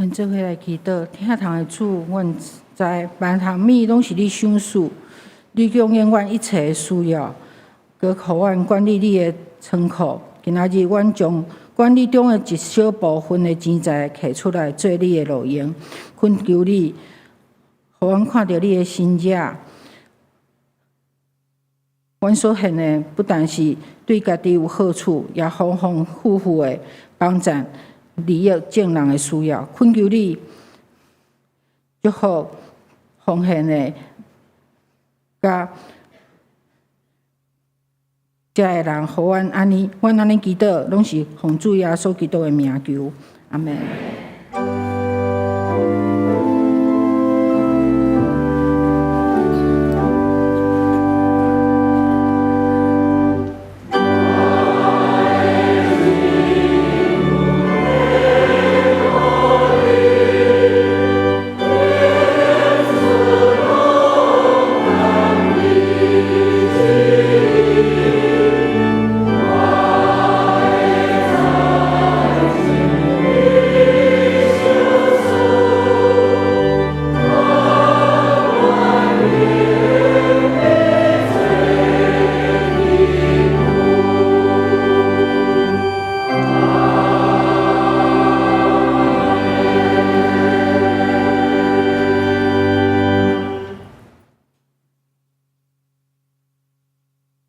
阮做伙来祈祷，听堂的主，阮知万项物拢是你赏赐，你供应阮一切的需要，佮互阮管理你的仓库。今仔日，阮将管理中的一小部分的钱财摕出来做你的路用，恳求你，互阮看到你的心者。阮所献的不但是对家己有好处，也丰丰富富的帮赞。利益众人的需要，恳求你祝福奉献的，甲遮个人，互阮安尼祈祷，拢是奉主耶稣基督的名求，阿门。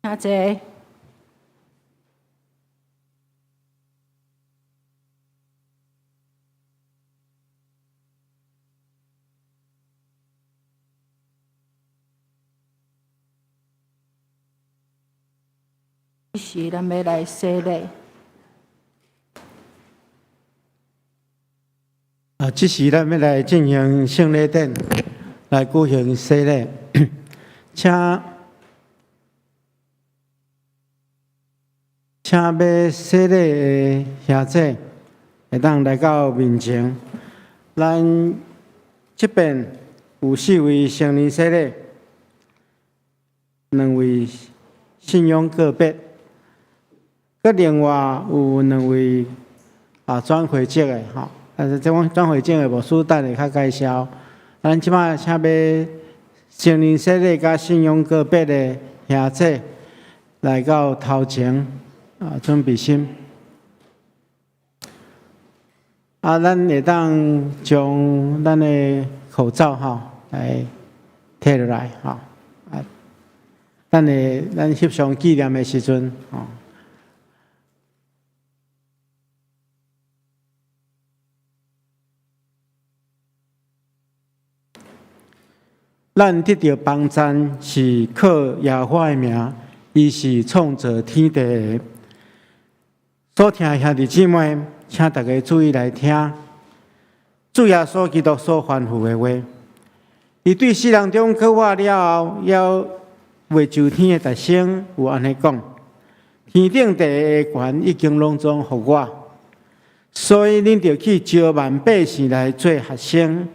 阿姐，是咱要来洗礼。即时咱要来进行圣礼典，来举行洗礼，请要洗礼的兄弟会当来到面前。咱这边有4位成年洗礼，2位信仰个别，佮另外有2位转会籍的吼。但是这款转会证的牧师等下较介绍。咱即摆请要成年洗礼甲信仰个别的兄弟来到头前准备心。咱会当将咱的口罩来摕落来咱翕相纪念的时阵咱得到帮赞是靠耶和华的名，伊是创造天地的。所听兄弟姊妹，请大家注意来听，主耶稣基督所吩咐的话。伊对世人中刻画了后，要为周天的特性有安尼讲：天顶地下的权已经拢总予我，所以恁着去招万百姓来做学生，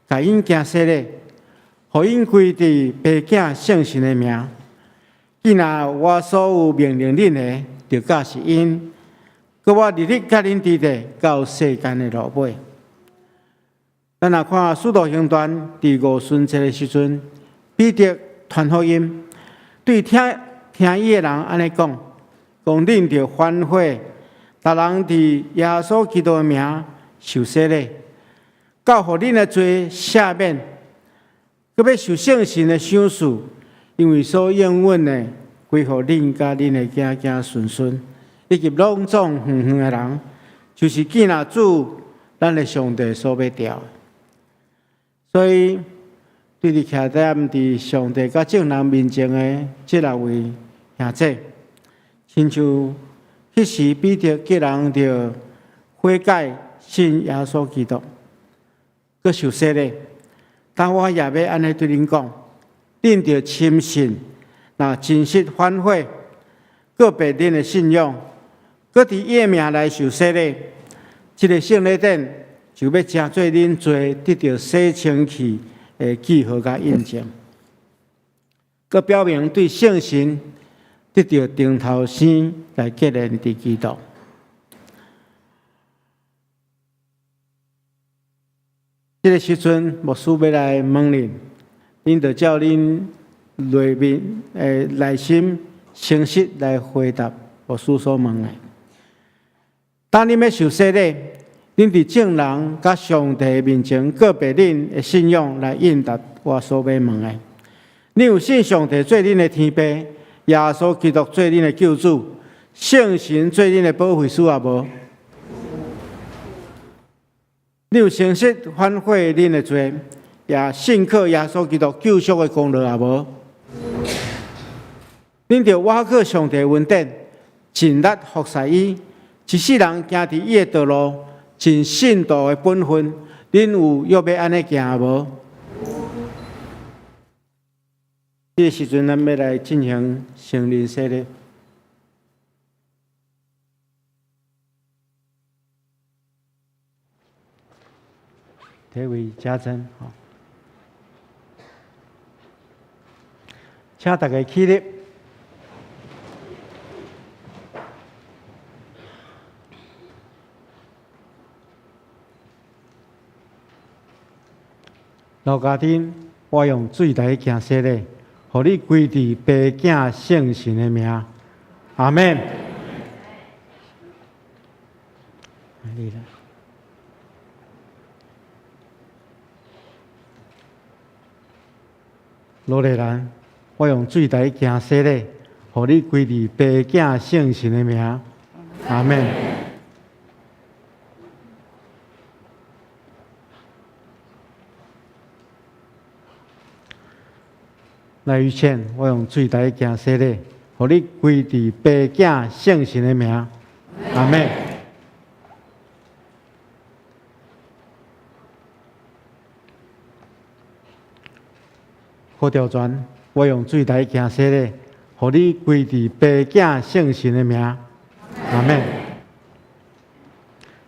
甲因行洗礼。互因归伫爸囝圣神的名，既然我所有命令恁的，就教是因，佮我日日甲恁伫地到世间的落尾。咱若看《使徒行传》第5旬节的时阵，彼得传福音，对听伊的人安尼讲：恁着反悔，逐人伫耶稣基督的名受洗礼，教互恁的罪赦免。佮要受圣神的赏赐，因为所应允的归互恁甲恁的子子孙孙，以及拢总远远的人，就是见那主咱的上帝所要调。所以，对伫徛在伫上帝甲众人面前的这6位兄弟，亲像迄时彼得叫人着悔改信耶稣基督，佮受洗礼。但我也要安尼对恁讲，恁着深信，若真实反悔，告别恁的信仰，搁伫伊的名来受洗礼，这个圣礼典就要成做恁罪得到洗清气的记号甲印证，搁表明对圣神得到顶头生来结连伫基督。这个时阵，牧师要来问恁，恁着照恁内心诚实来回答牧师所问的。当恁要受洗礼，恁伫众人甲上帝面前告别恁的信仰来应答我所要问的。恁有信上帝做恁的天父，耶稣基督做恁的救主，圣神做恁的保惠师啊无？你有诚实反悔恁的罪，也信靠耶稣基督救赎的功劳也无？恁着瓦靠上帝恩典，尽力服侍伊，一世人行伫伊的道路，尽信道的本分。恁有约要安尼行无？这个时阵，咱要来进行成人洗礼。第一位家珍，请大家起立。老家庭，我用水来行洗礼，互你归伫爸囝圣神的名。阿免。你来。罗丽兰，我用水来行洗礼，互你归伫爸囝圣神的名。阿免。来于谦，我用水来行洗礼，互你归伫爸囝圣神的名，阿门。好调传，我用水来行洗礼，互你归伫爸囝圣神的名，阿门。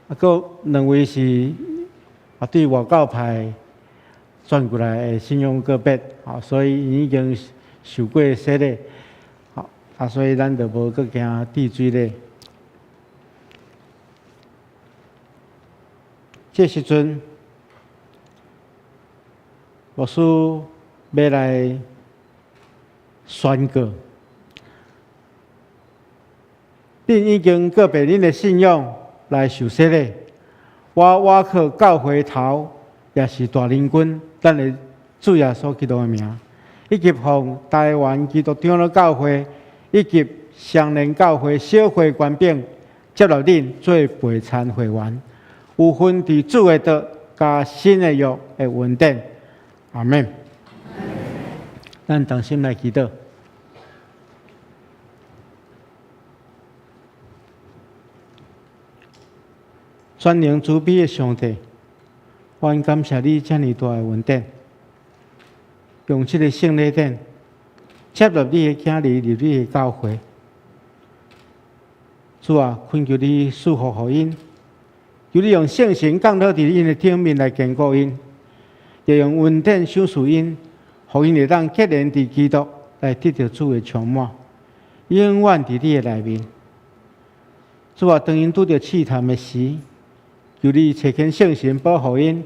佫两位是对外教派转过来的信仰个别，所以已经受过洗礼，所以咱就无佫行滴水礼。这时阵，牧师要来宣告，恁已经告别恁的信仰来受洗礼。我靠教会头，也是大灵君，咱的主耶稣基督的名，以及奉台湾基督长老教会以及双联教会小会官兵接纳恁做陪参会员，有份伫主的道加新的约的稳定。阿门。咱同心来祈祷。全能慈悲的上帝，我感谢你这么大的恩典，用这个圣礼典接纳你的囝儿入你的教会。主啊，恳求你赐福予因，求你用圣神降落伫因的顶面来坚固因，也用恩典赏赐因，予因会当结连伫基督来得到主的充满，永远伫你的内面。主啊，当因拄着试探的时，求你找见圣神保护因，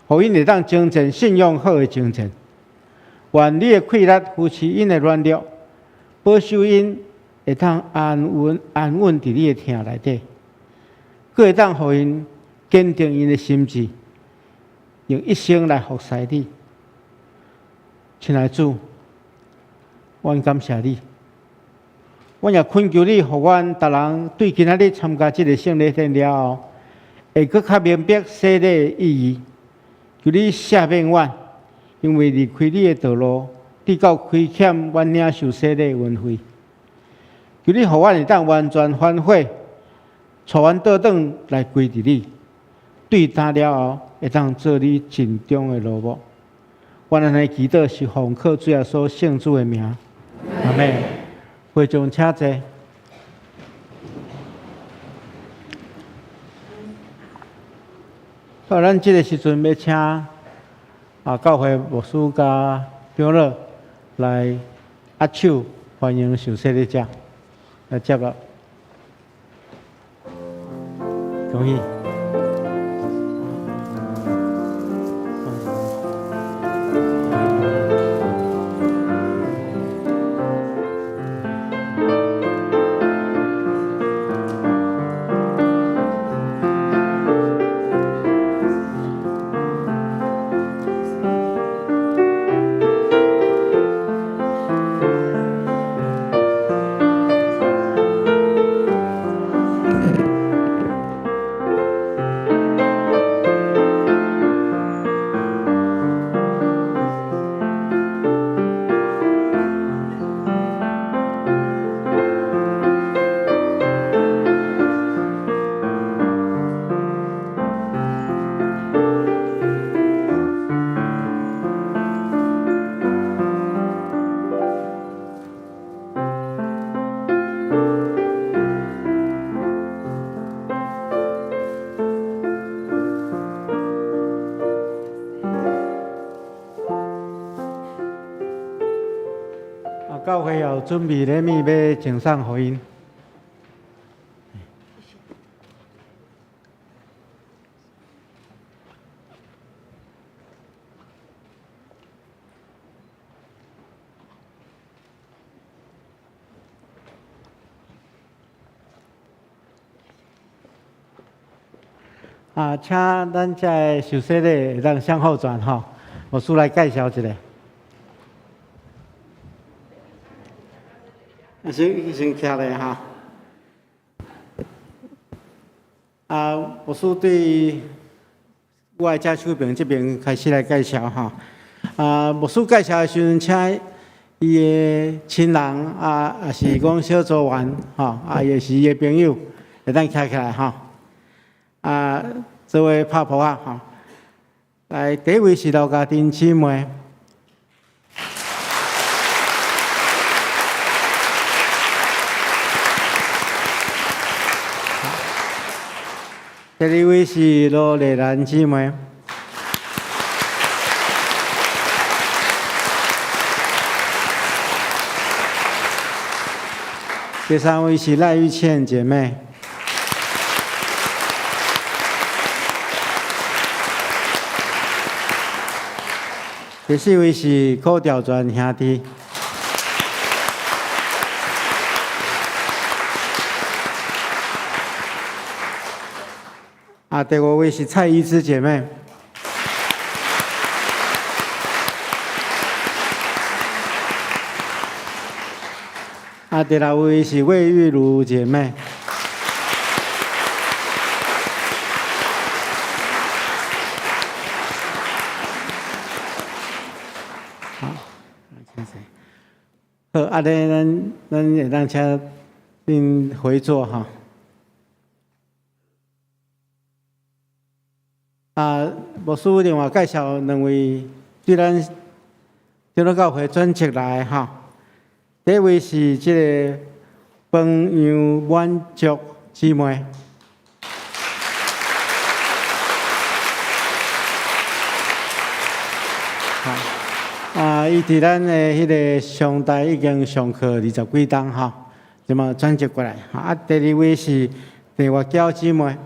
予因会当精进信仰好的精进。愿你的气力扶持因的软弱，保守因会当安稳伫你的听内底，佫会当予因坚定因的心志，用一生来服侍你。亲爱的主，阮感谢你，阮也恳求你，予阮逐人对今仔日参加这个圣礼典了后，会佫较明白洗礼的意义。求你赦免阮，因为离开你的道路，直到亏欠阮领受洗礼的运费。求你，予阮会当完全反悔，带阮倒转来归伫你，对他了后，会当做你尽忠的奴仆。阮安尼祈祷是奉靠主耶稣圣主的名，阿门。会众请坐。好，咱这个时阵要请教会牧师甲长老来握手欢迎受洗礼者来接了，恭喜。教会要准备礼物要赠送予因。请咱这受洗礼让向后转哈，牧师来介绍一下。先徛咧哈。牧师对我的这手边这边开始来介绍哈。牧师介绍的时阵，请伊的亲人啊，也是讲小组员吼，啊也是伊的朋友，会当徛起来吼。啊，做位拍扑啊吼。来，第一位是老家丁姊妹。第二位是罗丽兰姊妹。第三位是赖玉倩姐妹。第四位是高调传兄弟。啊，第五位是蔡依芝姐妹。啊，第六位是魏玉茹姐妹。好，好，啊，咱会当请恁回座哈。啊，牧师另外介绍两位对咱长老教会转职来哈。第一位是这个彭杨婉竹姊妹。啊，伊伫咱的迄个上台已经上课20几档哈，就嘛转接过来。啊，第二位是郑月娇姊妹。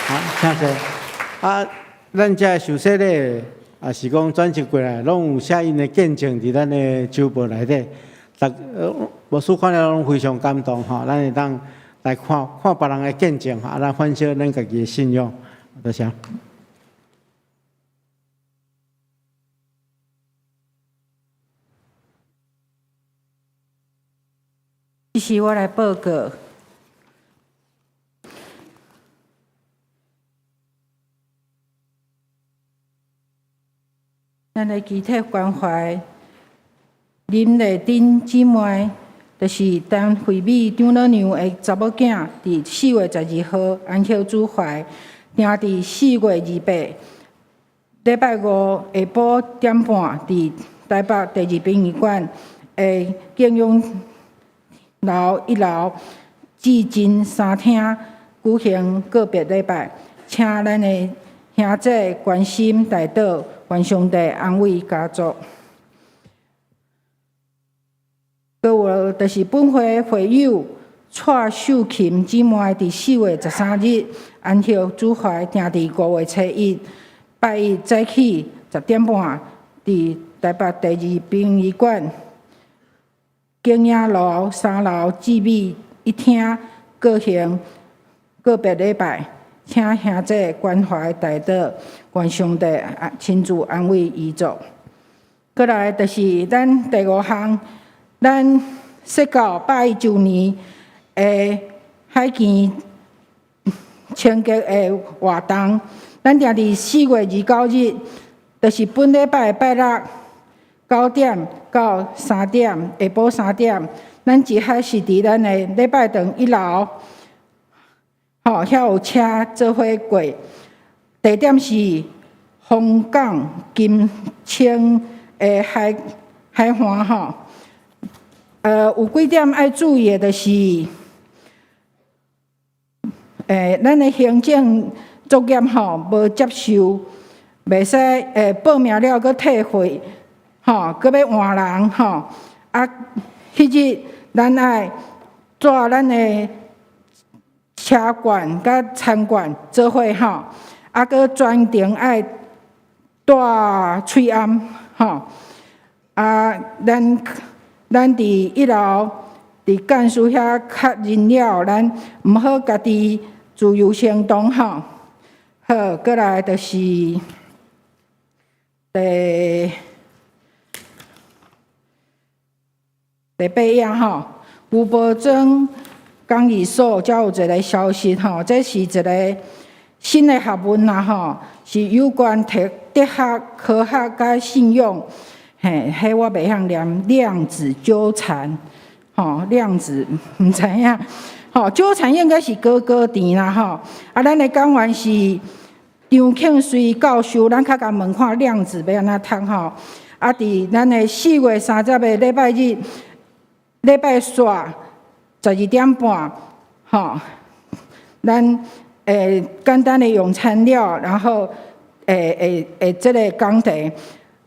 好，谢谢。啊，咱遮受洗礼啊，是讲转接过来，拢有写因的见证伫咱的周报内底。牧师看了拢非常感动哈，咱会当来看别人的见证哈，来反省咱家己的信仰。多谢。这是我来报告。咱的具体关怀，林丽珍姊妹，就是陈惠美长老娘的查某囝，伫4月12号安息主怀，定伫4月28，礼拜五下晡点半，伫台北第2殡仪馆的敬仰楼1楼至真3厅举行告别礼拜，请咱的兄弟关心代祷，愿上帝安慰家族。搁有就是本会会友蔡秀琴姊妹伫4月13日安息主怀，定伫5月7日拜一早起10点半，伫台北第2殡仪馆景雅楼3楼至美1厅举行告别礼拜，请兄弟关怀代祷，愿上帝亲自安慰遗族。过来就是咱第5项，咱设到100周年的海墘清洁的活动，咱定伫4月29日，就是本礼拜拜六9点到3点，下晡3点，咱即海是伫咱的礼拜堂1楼。遐有车做伙过，地点是凤港金青的海岸吼。有几点爱注意的，就是咱的行政作业吼无接受，袂使报名了搁退费，吼，搁要换人吼。啊，迄日咱爱带咱的车管甲餐馆做伙吼，啊，搁专程爱带喙罨吼，啊，咱伫1楼伫干事遐确认了，咱毋好家己自由行动吼。好，过来就是第8样吼，有保证。港义所才有一个消息吼，这是一个新的学问啦吼，是有关德学、科学甲信用。迄我袂晓念量子纠缠，量子毋知影，纠缠应该是哥哥甜啦吼。啊，咱的讲员是张庆水教授，咱较甲问看量子要安怎读吼。啊，伫咱的4月30日礼拜日、礼拜煞12点半，咱简单的用餐了，然后这个讲题。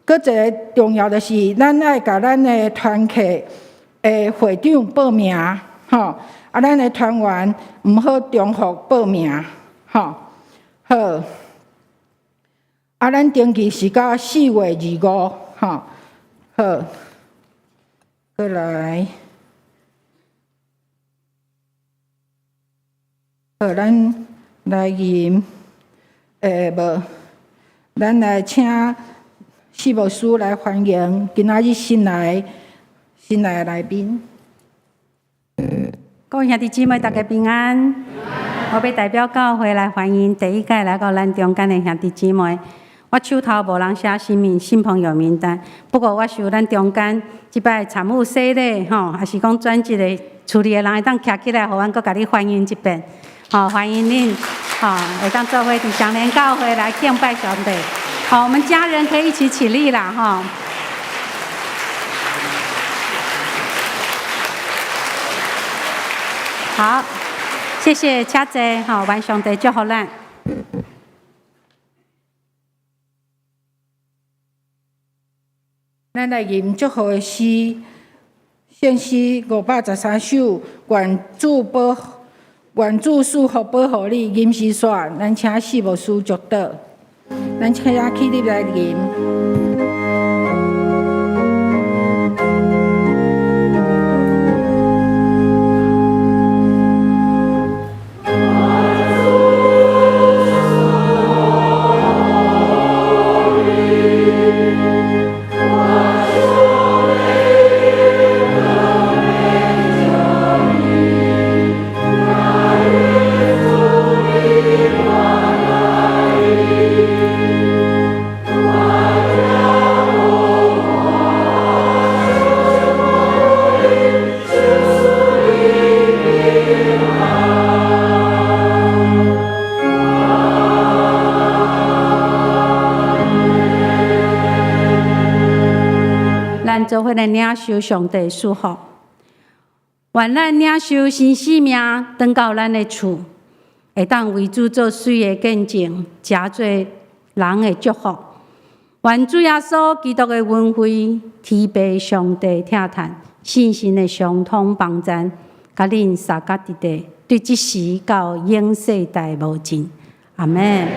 搁一个重要的是，咱爱甲咱的团契会长报名，啊，咱的团员毋好重复报名，好，啊，咱登记是到4月25，好，过来，咱来吟，无，咱来请。事务师来欢迎今仔日新来的来宾。各位兄弟姊妹，大家平安。我要代表教会来欢迎第一届来到咱中间的兄弟姊妹。我手头无人写新朋友名单，不过我想咱中间即摆参与洗礼还是讲专辑的处理的人会当徛起来，互阮阁甲你欢迎一遍。欢迎恁，会当做伙伫相连教会来敬拜上帝。好，我们家人可以一起起立啦，哈。好，谢谢车姐，好，愿上帝祝福咱。咱来吟祝福的诗，献诗513首，愿主赐福保护你，吟诗煞，咱请事务师祝祷。咱请起立来吟。做伙来领受上帝祝福，愿咱领受新生命，转到咱的厝，会当为主做水的见证，加做人的祝福。愿主耶稣基督的恩惠、天父上帝疼叹、信心的相通帮赞，甲恁三甲伫地，对即时到永世代无尽。阿门。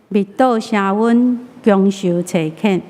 密道声温，强受找见。